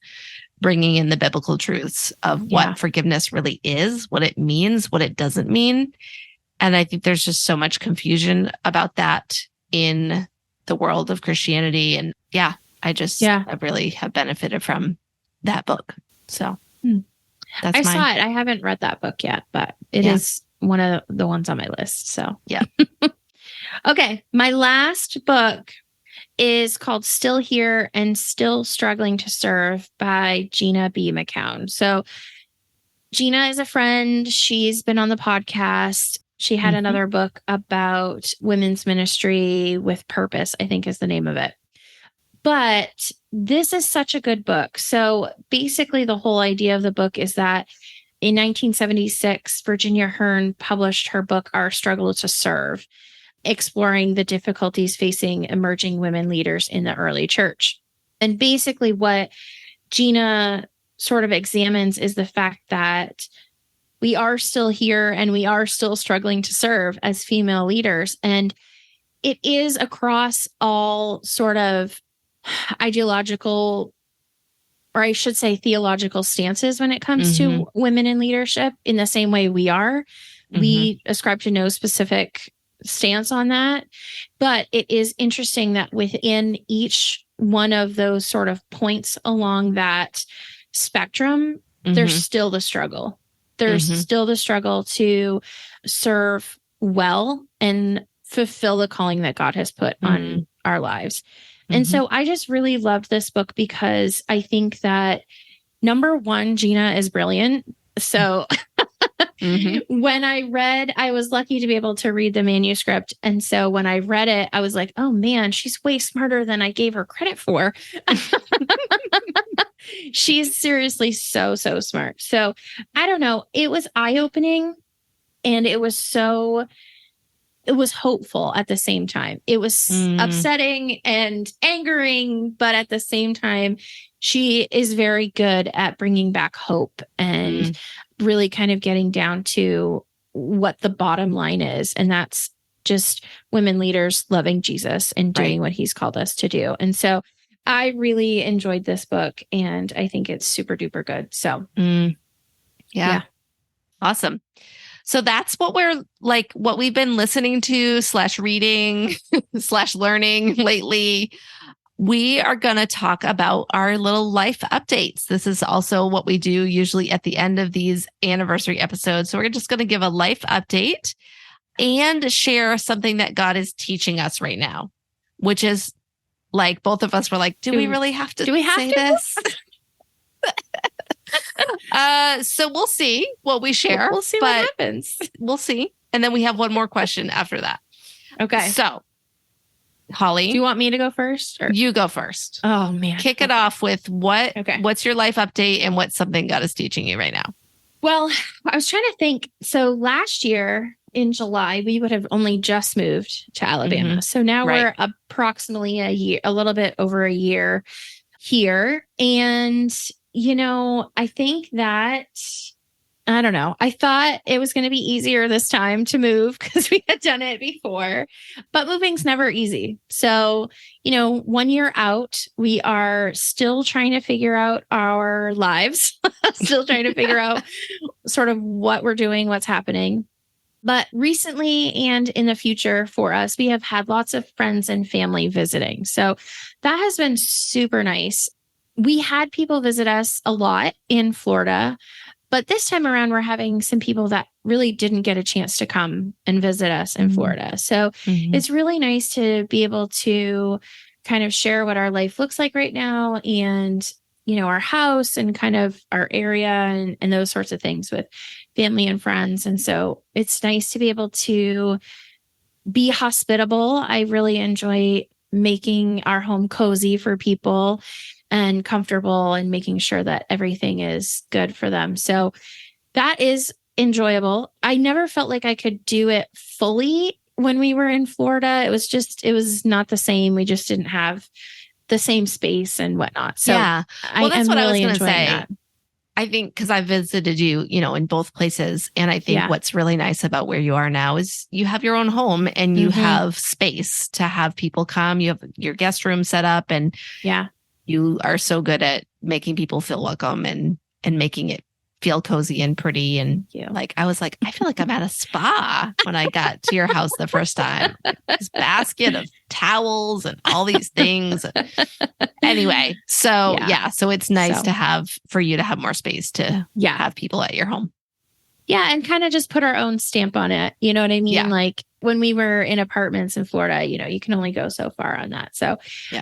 bringing in the biblical truths of what forgiveness really is, what it means, what it doesn't mean. And I think there's just so much confusion about that in the world of Christianity. And I really have benefited from that book. So I saw it. I haven't read that book yet, but it is one of the ones on my list. So yeah. Okay. My last book is called Still Here and Still Struggling to Serve by Gina B. McCown. So Gina is a friend. She's been on the podcast. She had another book about women's ministry with purpose, I think is the name of it. But this is such a good book. So basically, the whole idea of the book is that in 1976, Virginia Hearn published her book, Our Struggle to Serve, exploring the difficulties facing emerging women leaders in the early church. And basically, what Gina sort of examines is the fact that we are still here and we are still struggling to serve as female leaders. And it is across all sort of ideological, or I should say theological stances when it comes to women in leadership, in the same way we are. We ascribe to no specific stance on that. But it is interesting that within each one of those sort of points along that spectrum, there's still the struggle. There's still the struggle to serve well and fulfill the calling that God has put on our lives. And so I just really loved this book because I think that, number one, Gina is brilliant. So when I was lucky to be able to read the manuscript. And so when I read it, I was like, oh man, she's way smarter than I gave her credit for. She's seriously so smart. So I don't know. It was eye-opening, and it was hopeful at the same time. It was upsetting and angering, but at the same time, she is very good at bringing back hope and really kind of getting down to what the bottom line is. And that's just women leaders loving Jesus and doing what he's called us to do. And so I really enjoyed this book, and I think it's super duper good. So yeah. Awesome. So that's what what we've been listening to /reading /learning lately. we are going to talk about our little life updates. This is also what we do usually at the end of these anniversary episodes. So we're just going to give a life update and share something that God is teaching us right now, which is like both of us were like, do we really have to say this? So we'll see what we share. We'll see what happens. We'll see. And then we have one more question after that. Okay. So, Holly, do you want me to go first? Or? You go first. Oh man. Kick it off with what's your life update and what's something God is teaching you right now? Well, I was trying to think. So last year in July, we would have only just moved to Alabama. Mm-hmm. So now we're approximately a little bit over a year here. And, I think that, I don't know. I thought it was going to be easier this time to move because we had done it before, but moving's never easy. So, 1 year out, we are still trying to figure out our lives, still trying to figure out sort of what we're doing, what's happening. But recently and in the future for us, we have had lots of friends and family visiting. So that has been super nice. We had people visit us a lot in Florida. But this time around, we're having some people that really didn't get a chance to come and visit us in Florida. So it's really nice to be able to kind of share what our life looks like right now and, our house and kind of our area and those sorts of things with family and friends. And so it's nice to be able to be hospitable. I really enjoy making our home cozy for people and comfortable and making sure that everything is good for them. So that is enjoyable. I never felt like I could do it fully when we were in Florida. It was not the same. We just didn't have the same space and whatnot. So yeah, well, that's what really I was going to say. That. I think because I visited you, in both places. And I think what's really nice about where you are now is you have your own home and you have space to have people come. You have your guest room set up and you are so good at making people feel welcome and making it feel cozy and pretty. And I was like, I feel like I'm at a spa when I got to your house the first time. This basket of towels and all these things. Anyway, so it's nice to have for you to have more space to have people at your home. Yeah. And kind of just put our own stamp on it. You know what I mean? Yeah. Like when we were in apartments in Florida, you can only go so far on that. So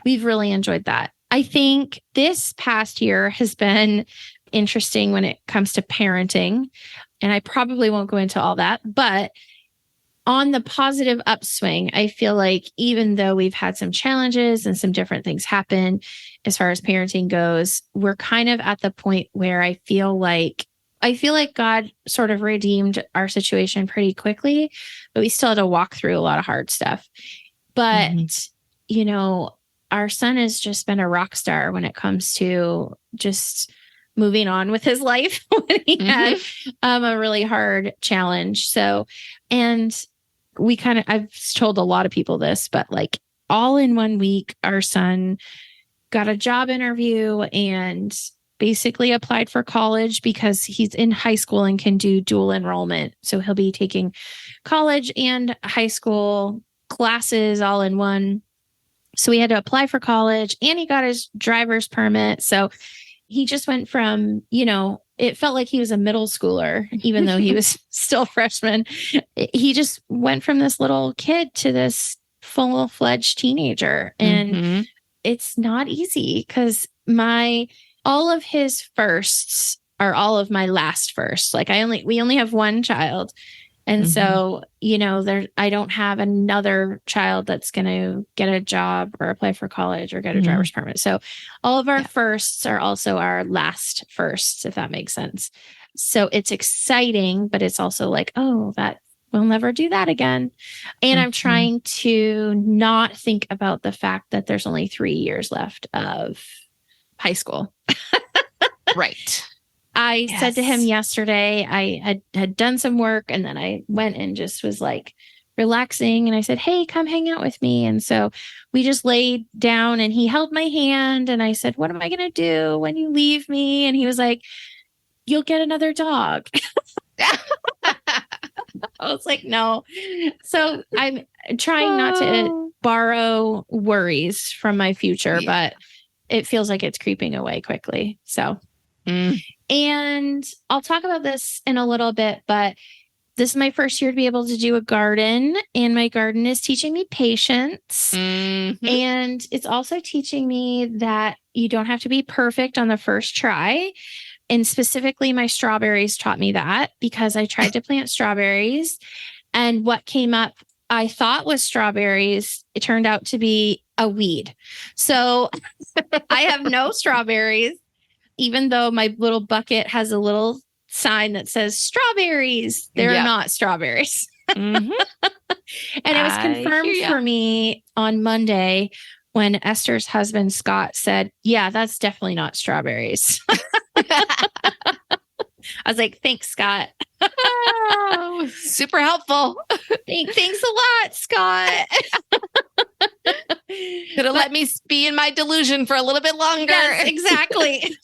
we've really enjoyed that. I think this past year has been interesting when it comes to parenting. And I probably won't go into all that, but on the positive upswing, I feel like even though we've had some challenges and some different things happen as far as parenting goes, we're kind of at the point where I feel like God sort of redeemed our situation pretty quickly, but we still had to walk through a lot of hard stuff. But, our son has just been a rock star when it comes to just moving on with his life when he had a really hard challenge. So, and I've told a lot of people this, but like all in 1 week, our son got a job interview and basically applied for college because he's in high school and can do dual enrollment. So he'll be taking college and high school classes all in one. So he had to apply for college and he got his driver's permit. So he just went from, it felt like he was a middle schooler, even though he was still a freshman. He just went from this little kid to this full-fledged teenager. And it's not easy because all of his firsts are all of my last firsts. Like we only have one child. And so, I don't have another child that's going to get a job or apply for college or get a driver's permit. So all of our firsts are also our last firsts, if that makes sense. So it's exciting, but it's also like, oh, that we'll never do that again. And I'm trying to not think about the fact that there's only 3 years left of high school. Right. I said to him yesterday, I had done some work and then I went and just was like relaxing. And I said, hey, come hang out with me. And so we just laid down and he held my hand and I said, what am I going to do when you leave me? And he was like, you'll get another dog. I was like, no. So I'm trying not to borrow worries from my future, Yeah. but it feels like it's creeping away quickly. So, Mm. and I'll talk about this in a little bit, but this is my first year to be able to do a garden, and my garden is teaching me patience. Mhm. And it's also teaching me that you don't have to be perfect on the first try. And specifically, my strawberries taught me that, because I tried to plant strawberries, and what came up I thought was strawberries, it turned out to be a weed. So I have no strawberries, even though my little bucket has a little sign that says strawberries. They're Yep. not strawberries. Mhm. And it was I hear confirmed ya. for me on Monday when Esther's husband, Scott, said, yeah, that's definitely not strawberries. I was like, thanks, Scott. Oh, super helpful. Thanks a lot, Scott. Could have let me be in my delusion for a little bit longer. Yes, exactly.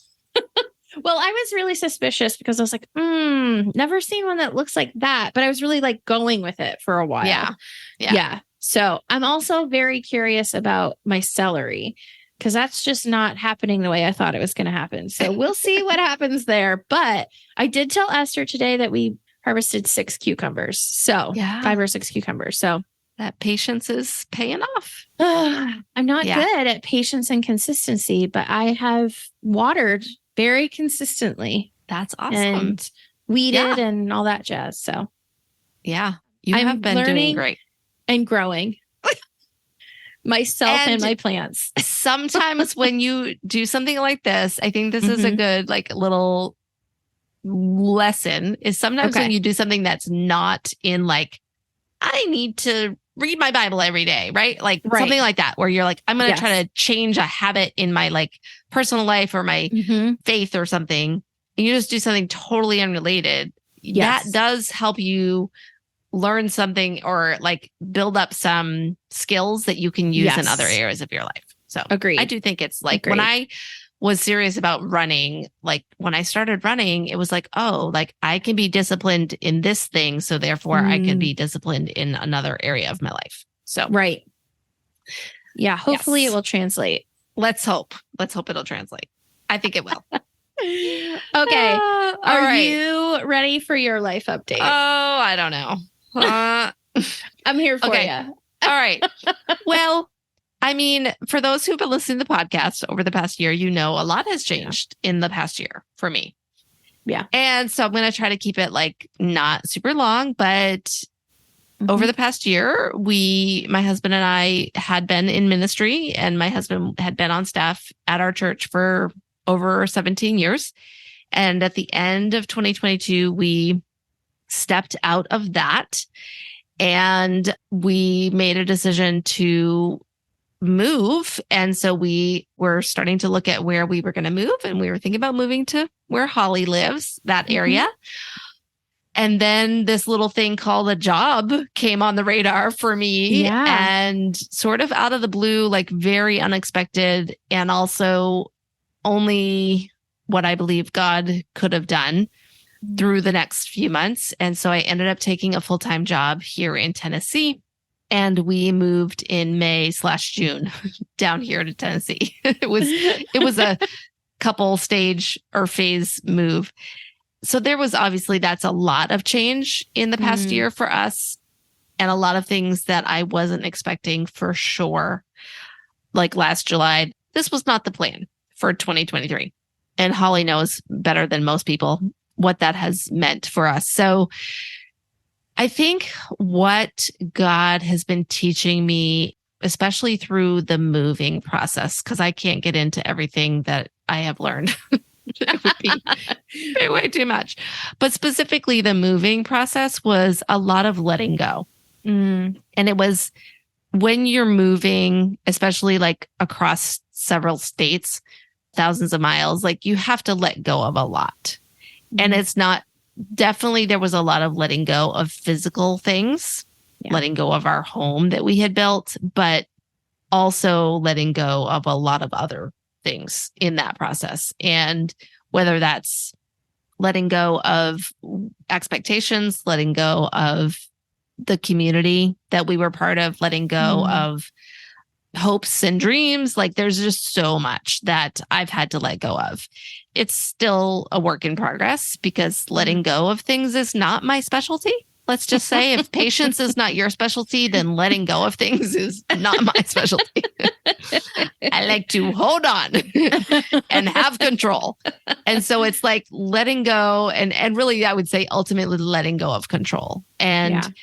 Well, I was really suspicious because I was like, never seen one that looks like that. But I was really like going with it for a while. Yeah. So I'm also very curious about my celery, because that's just not happening the way I thought it was going to happen. So we'll see what happens there. But I did tell Esther today that we harvested 6 cucumbers. So Yeah. 5 or 6 cucumbers. So That patience is paying off. I'm not Yeah. good at patience and consistency, but I have watered very consistently That's awesome. and weeded Yeah. and all that jazz. So Yeah. You I'm have been doing learning great. and growing myself and my plants. Sometimes when you do something like this, I think this is a good like little lesson, is sometimes when you do something that's not in like, I need to read my Bible every day, right? Like something like that, where you're like, I'm going to try to change a habit in my like personal life or my faith or something. And you just do something totally unrelated. That does help you learn something or like build up some skills that you can use in other areas of your life. So Agreed. I do think it's like when I was serious about running, like when I started running, it was like, oh, like I can be disciplined in this thing. So therefore I could be disciplined in another area of my life. So, Yeah. Hopefully it will translate. Let's hope it'll translate. I think it will. Okay. All Are right. you ready for your life update? Oh, I don't know. I'm here for you. All right. Well, I mean, for those who've been listening to the podcast over the past year, you know, a lot has changed in the past year for me. Yeah. And so I'm going to try to keep it like not super long, but over the past year, my husband and I had been in ministry, and my husband had been on staff at our church for over 17 years. And at the end of 2022, we stepped out of that, and we made a decision to move. And so we were starting to look at where we were going to move, and we were thinking about moving to where Holly lives, that area. And then this little thing called a job came on the radar for me, and sort of out of the blue, like very unexpected, and also only what I believe God could have done through the next few months. And so I ended up taking a full-time job here in Tennessee, and we moved in May/June down here to Tennessee. It was a couple stage or phase move. So there was obviously, that's a lot of change in the past year for us, and a lot of things that I wasn't expecting for sure. Like last July, this was not the plan for 2023. And Holly knows better than most people what that has meant for us. So I think what God has been teaching me, especially through the moving process, because I can't get into everything that I have learned. It would be way too much. But specifically, the moving process was a lot of letting go. And it was when you're moving, especially like across several states, thousands of miles, like you have to let go of a lot. And it's not, definitely there was a lot of letting go of physical things, letting go of our home that we had built, but also letting go of a lot of other things in that process. And whether that's letting go of expectations, letting go of the community that we were part of, letting go of hopes and dreams. Like there's just so much that I've had to let go of. It's still a work in progress because letting go of things is not my specialty. Let's just say if patience is not your specialty, then letting go of things is not my specialty. I like to hold on and have control. And so it's like letting go and really I would say ultimately letting go of control and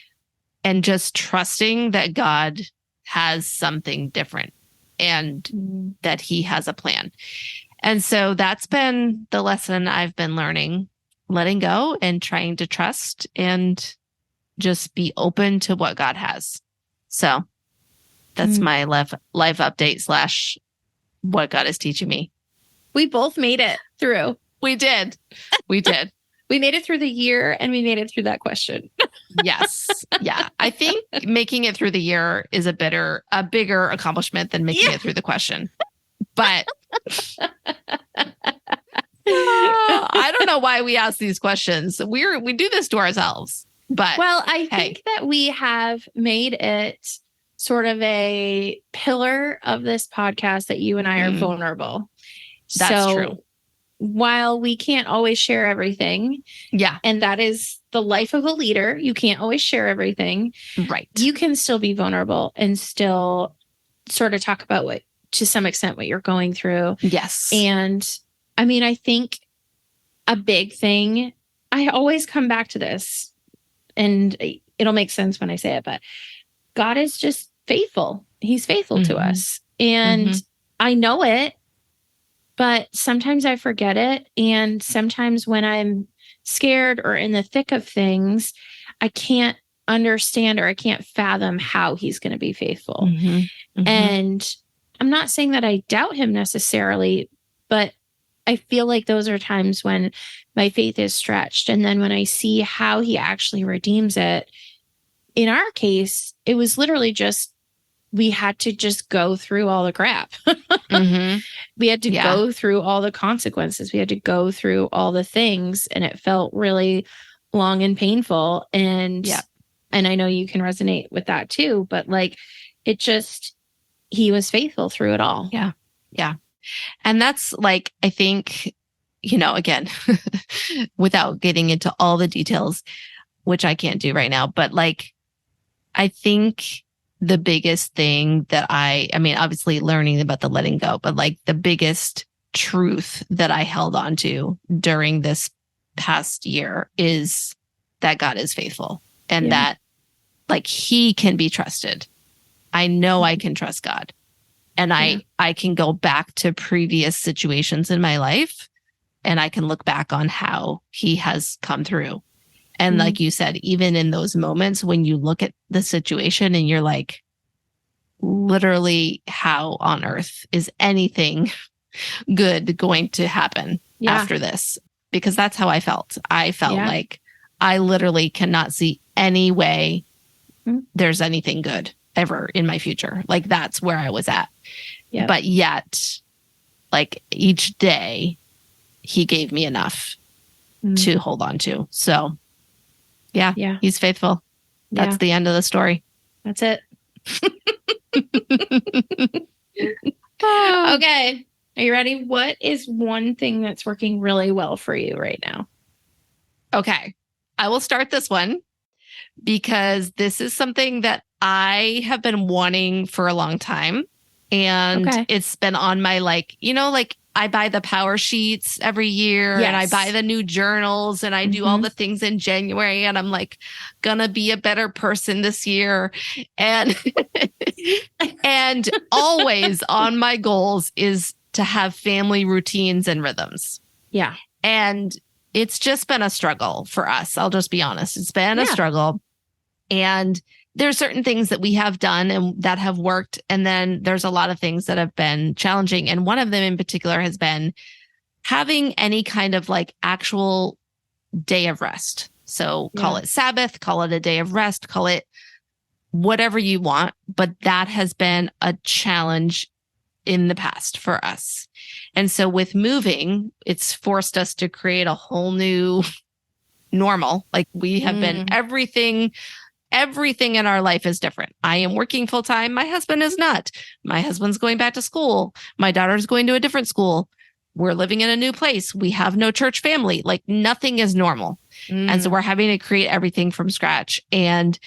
just trusting that God has something different and that he has a plan. And so that's been the lesson I've been learning, letting go and trying to trust and just be open to what God has. So that's my life update / what God is teaching me. We both made it through. We did. We did. We made it through the year and we made it through that question. Yes. Yeah. I think making it through the year is a bigger accomplishment than making it through the question. But I don't know why we ask these questions. We do this to ourselves. But well, I think that we have made it sort of a pillar of this podcast that you and I are vulnerable. That's true. While we can't always share everything, and that is the life of a leader, you can't always share everything. Right. You can still be vulnerable and still sort of talk about to some extent, what you're going through. Yes. And I mean, I think a big thing, I always come back to this, and it'll make sense when I say it, but God is just faithful. He's faithful to us. And I know it, but sometimes I forget it. And sometimes when I'm scared or in the thick of things, I can't understand or I can't fathom how he's going to be faithful. And I'm not saying that I doubt him necessarily, but I feel like those are times when my faith is stretched. And then when I see how he actually redeems it, in our case, it was literally just, we had to just go through all the crap. We had to go through all the consequences. We had to go through all the things. And it felt really long and painful. And I know you can resonate with that too, but like, it just, he was faithful through it all. Yeah. Yeah. And that's like, I think, again, without getting into all the details, which I can't do right now, but like, I think the biggest thing that I mean, obviously learning about the letting go, but like the biggest truth that I held on to during this past year is that God is faithful and that like he can be trusted. I know I can trust God. And I can go back to previous situations in my life and I can look back on how he has come through. And like you said, even in those moments when you look at the situation and you're like, literally, how on earth is anything good going to happen after this? Because that's how I felt. I felt like I literally cannot see any way there's anything good ever in my future. Like that's where I was at. But yet, like each day, he gave me enough to hold on to. So he's faithful. That's the end of the story. That's it. Okay. Are you ready? What is one thing that's working really well for you right now? Okay. I will start this one because this is something that I have been wanting for a long time. And it's been on my like I buy the power sheets every year and I buy the new journals and I do all the things in January and I'm like gonna be a better person this year. And and always on my goals is to have family routines and rhythms. Yeah. And it's just been a struggle for us. I'll just be honest. It's been a struggle. And there's certain things that we have done and that have worked. And then there's a lot of things that have been challenging. And one of them in particular has been having any kind of like actual day of rest. So call it Sabbath, call it a day of rest, call it whatever you want. But that has been a challenge in the past for us. And so with moving, it's forced us to create a whole new normal. Like we have been everything everything in our life is different. I am working full time. My husband is not. My husband's going back to school. My daughter's going to a different school. We're living in a new place. We have no church family. Like nothing is normal. And so we're having to create everything from scratch. And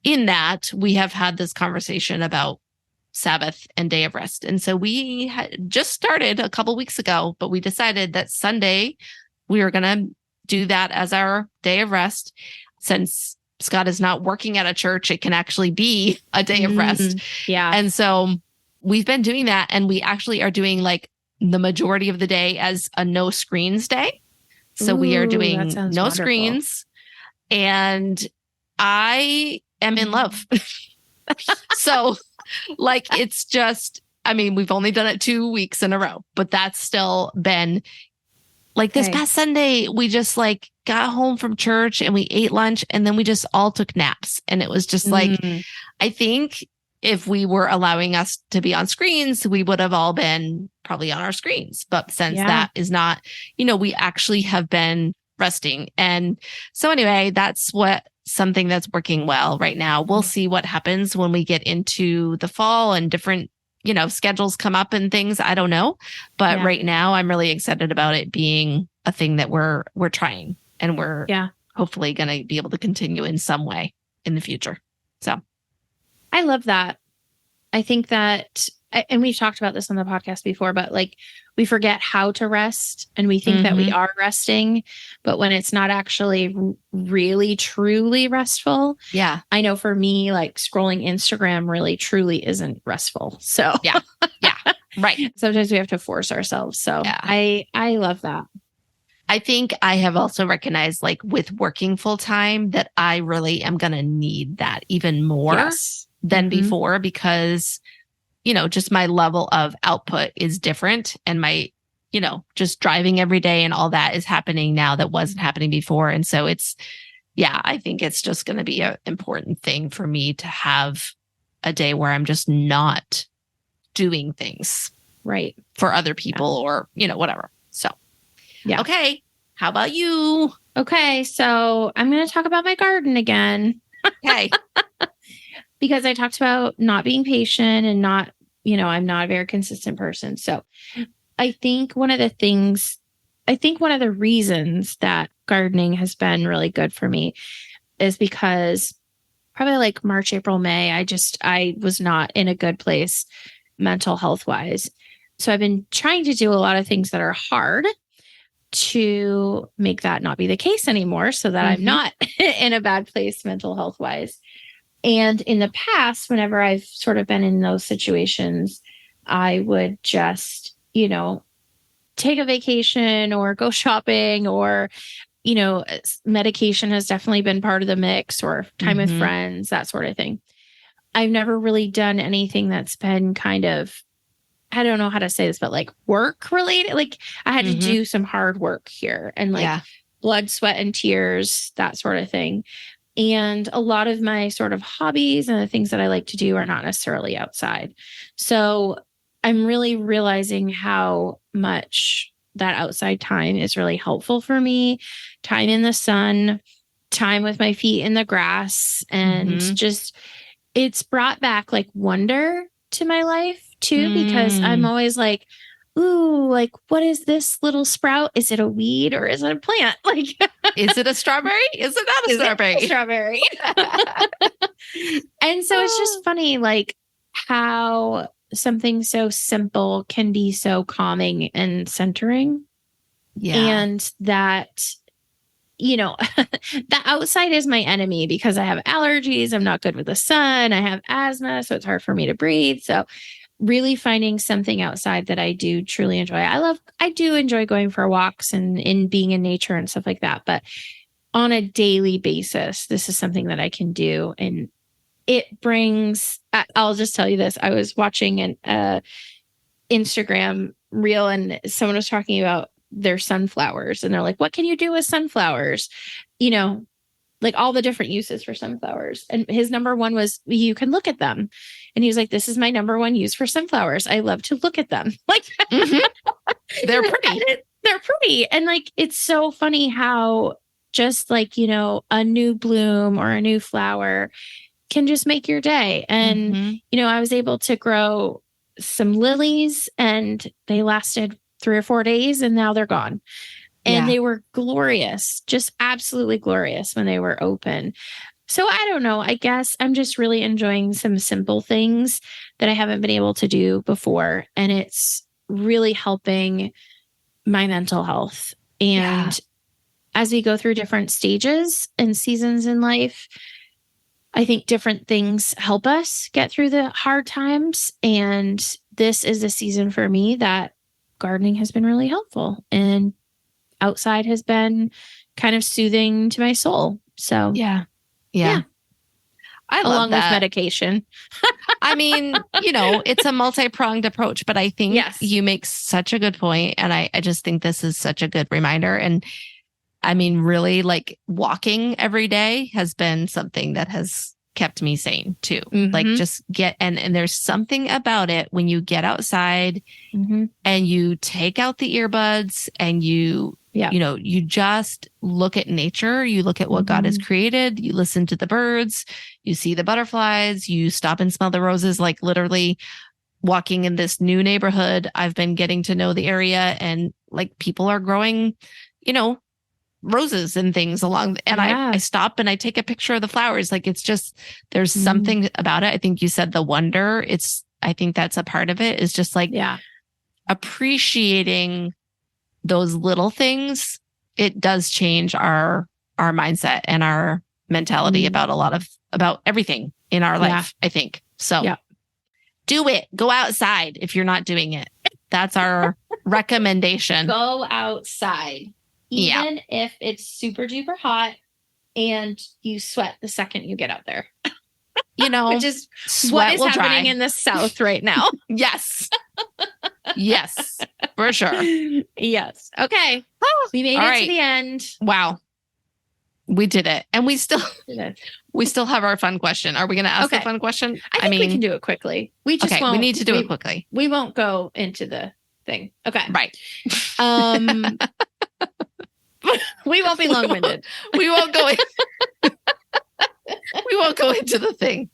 in that, we have had this conversation about Sabbath and day of rest. And so we just started a couple weeks ago, but we decided that Sunday we were going to do that as our day of rest. Since Scott is not working at a church, it can actually be a day of rest. Yeah. And so we've been doing that. And we actually are doing like the majority of the day as a no screens day. So we are doing no wonderful. screens. And I am in love. So like, it's just, I mean, we've only done it 2 weeks in a row, but that's still been like this past Sunday, we just like got home from church and we ate lunch and then we just all took naps. And it was just like, I think if we were allowing us to be on screens, we would have all been probably on our screens. But since that is not, we actually have been resting. And so anyway, that's something that's working well right now. We'll see what happens when we get into the fall and different, schedules come up and things. I don't know. But right now I'm really excited about it being a thing that we're trying and we're hopefully going to be able to continue in some way in the future. So I love that. I think that, and we've talked about this on the podcast before, but like we forget how to rest and we think that we are resting, but when it's not actually really truly restful. Yeah. I know for me, like scrolling Instagram really truly isn't restful. So yeah. Right. Sometimes we have to force ourselves. So I love that. I think I have also recognized like with working full time that I really am going to need that even more than before because just my level of output is different and my, just driving every day and all that is happening now that wasn't happening before. And so I think it's just going to be an important thing for me to have a day where I'm just not doing things for other people or, whatever. So, okay. How about you? Okay. So I'm going to talk about my garden again. Okay. Because I talked about not being patient and not, I'm not a very consistent person. So I think one of the reasons that gardening has been really good for me is because probably like March, April, May, I was not in a good place mental health wise. So I've been trying to do a lot of things that are hard to make that not be the case anymore so that I'm not in a bad place mental health wise. And in the past, whenever I've sort of been in those situations, I would just, take a vacation or go shopping or, medication has definitely been part of the mix or time with friends, that sort of thing. I've never really done anything that's been kind of, I don't know how to say this, but like work related. Like I had to do some hard work here and like blood, sweat, and tears, that sort of thing. And a lot of my sort of hobbies and the things that I like to do are not necessarily outside. So I'm really realizing how much that outside time is really helpful for me. Time in the sun, time with my feet in the grass, and just it's brought back like wonder to my life too, because I'm always like, ooh, like, what is this little sprout? Is it a weed or is it a plant? Like, is it a strawberry? Is it not a strawberry? A strawberry. And so it's just funny, like how something so simple can be so calming and centering. Yeah. And that, the outside is my enemy because I have allergies. I'm not good with the sun. I have asthma, so it's hard for me to breathe. So really finding something outside that I do truly enjoy. I do enjoy going for walks and in being in nature and stuff like that. But on a daily basis, this is something that I can do. And it brings, I'll just tell you this. I was watching an Instagram reel and someone was talking about their sunflowers and they're like, what can you do with sunflowers? Like all the different uses for sunflowers. And his number one was you can look at them. And he was like, this is my number one use for sunflowers. I love to look at them. Like they're pretty. They're pretty. And like, it's so funny how just like, a new bloom or a new flower can just make your day. And, I was able to grow some lilies and they lasted 3 or 4 days and now they're gone. And they were glorious, just absolutely glorious when they were open. So I don't know. I guess I'm just really enjoying some simple things that I haven't been able to do before. And it's really helping my mental health. And as we go through different stages and seasons in life, I think different things help us get through the hard times. And this is a season for me that gardening has been really helpful. And outside has been kind of soothing to my soul. So Yeah. I love along that. with medication. I mean, it's a multi-pronged approach, but I think you make such a good point. And I just think this is such a good reminder. And I mean, really, like walking every day has been something that has kept me sane too. Like just and there's something about it when you get outside and you take out the earbuds and you just look at nature, you look at what God has created, you listen to the birds, you see the butterflies, you stop and smell the roses. Like literally walking in this new neighborhood, I've been getting to know the area and like people are growing, roses and things along. And I stop and I take a picture of the flowers. Like it's just, there's something about it. I think you said the wonder. I think that's a part of it is just like appreciating those little things. It does change our mindset and our mentality about everything in our life, I think. So do it. Go outside if you're not doing it. That's our recommendation. Go outside. Even if it's super duper hot and you sweat the second you get out there. Which is what is happening in the South right now. Yes. Yes, for sure. Yes. Okay. We made it to the end. Wow. We did it. And we still have our fun question. Are we going to ask the fun question? I mean, we can do it quickly. We just won't. We need to do it quickly. We won't go into the thing. Okay. Right. We won't be long-winded. We won't go into the thing.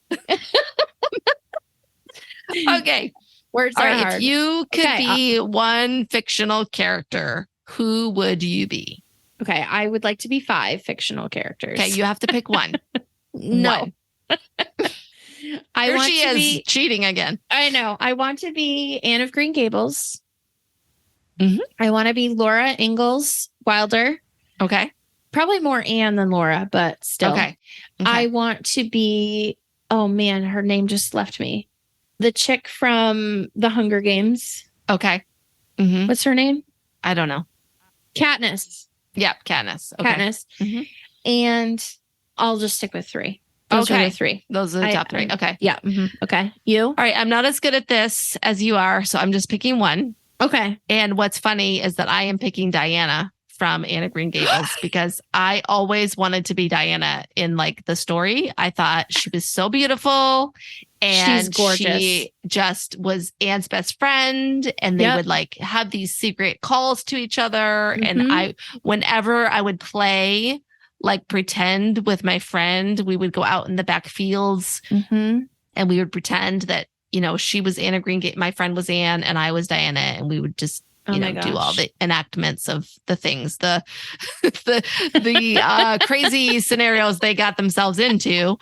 Okay. Words are hard. If you could be one fictional character, who would you be? Okay. I would like to be 5 fictional characters. Okay. You have to pick one. No. Here she is cheating again. I know. I want to be Anne of Green Gables. I want to be Laura Ingalls Wilder. Okay. Probably more Anne than Laura, but still. Okay. I want to be, oh man, her name just left me. The chick from the Hunger Games. Okay. What's her name? I don't know. Katniss. Yep, Katniss. Okay. Katniss. And I'll just stick with 3. Those are the 3. Those are the top 3. Okay. Yeah. Okay. You? All right. I'm not as good at this as you are, so I'm just picking one. Okay. And what's funny is that I am picking Diana from Anne of Green Gables because I always wanted to be Diana in like the story. I thought she was so beautiful and she's gorgeous. She just was Anne's best friend and they would like have these secret calls to each other. And whenever I would play, like pretend with my friend, we would go out in the back fields and we would pretend that, she was Anne of Green Gables, my friend was Anne and I was Diana and we would just do all the enactments of the things, the crazy scenarios they got themselves into.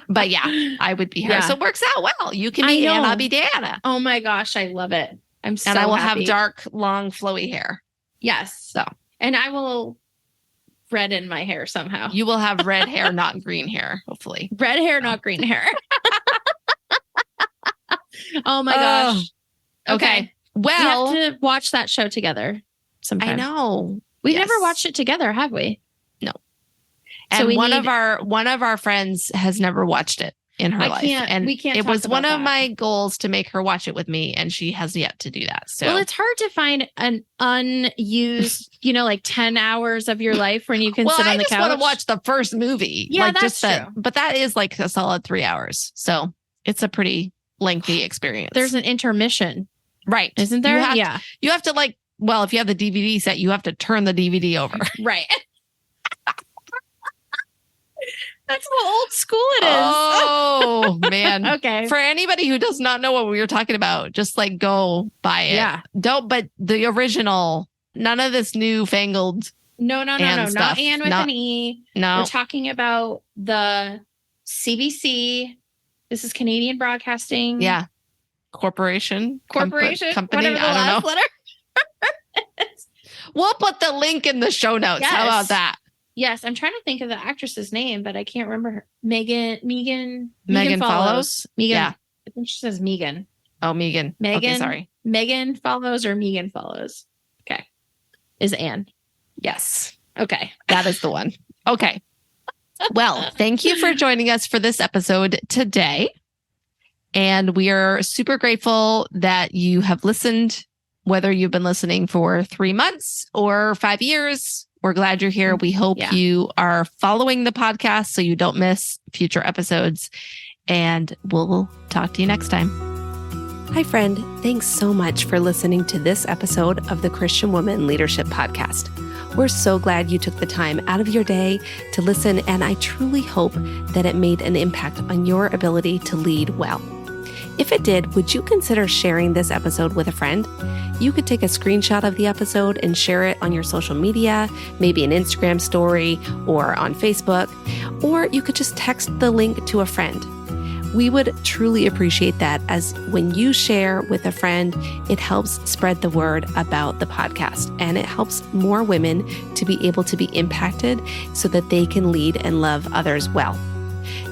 But yeah, I would be her. So it works out well. You can be Anne, I'll be Diana. Oh my gosh, I love it. I'm so And I will happy. have dark, long, flowy hair. Yes. So, and I will redden my hair somehow. You will have red hair, not green hair, hopefully. Red hair, not green hair. Oh my gosh. Okay. Well, we have to watch that show together sometime. I know. We've never watched it together, have we? No. So and one of our friends has never watched it in her life. And we can't it was one of my goals to make her watch it with me, and she has yet to do that. So it's hard to find an unused, like 10 hours of your life when you can sit on the couch. I just want to watch the first movie. Yeah, like that's true. But that is like a solid 3 hours. So it's a pretty lengthy experience. There's an intermission. Right. Isn't there? You have to if you have the DVD set, you have to turn the DVD over. Right. That's how old school it is. Oh, man. Okay. For anybody who does not know what we were talking about, just like go buy it. Yeah. But the original, none of this newfangled. No. Not Anne with an E. No. We're talking about the CBC. This is Canadian Broadcasting. Yeah. Corporation. Company. Whatever the I don't last know. letter. We'll put the link in the show notes. Yes. How about that? Yes, I'm trying to think of the actress's name, but I can't remember her. Megan Follows. Megan. Yeah. I think she says Megan. Oh, Megan. Megan. Okay, sorry. Megan Follows or Megan Follows. Okay. Is Anne. Yes. Okay. That is the one. Okay. Well, thank you for joining us for this episode today. And we are super grateful that you have listened, whether you've been listening for 3 months or 5 years. We're glad you're here. We hope you are following the podcast so you don't miss future episodes. And we'll talk to you next time. Hi, friend. Thanks so much for listening to this episode of the Christian Woman Leadership Podcast. We're so glad you took the time out of your day to listen, and I truly hope that it made an impact on your ability to lead well. If it did, would you consider sharing this episode with a friend? You could take a screenshot of the episode and share it on your social media, maybe an Instagram story or on Facebook, or you could just text the link to a friend. We would truly appreciate that, as when you share with a friend, it helps spread the word about the podcast, and it helps more women to be able to be impacted so that they can lead and love others well.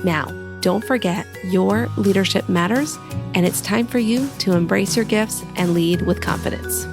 Now, don't forget, your leadership matters, and it's time for you to embrace your gifts and lead with confidence.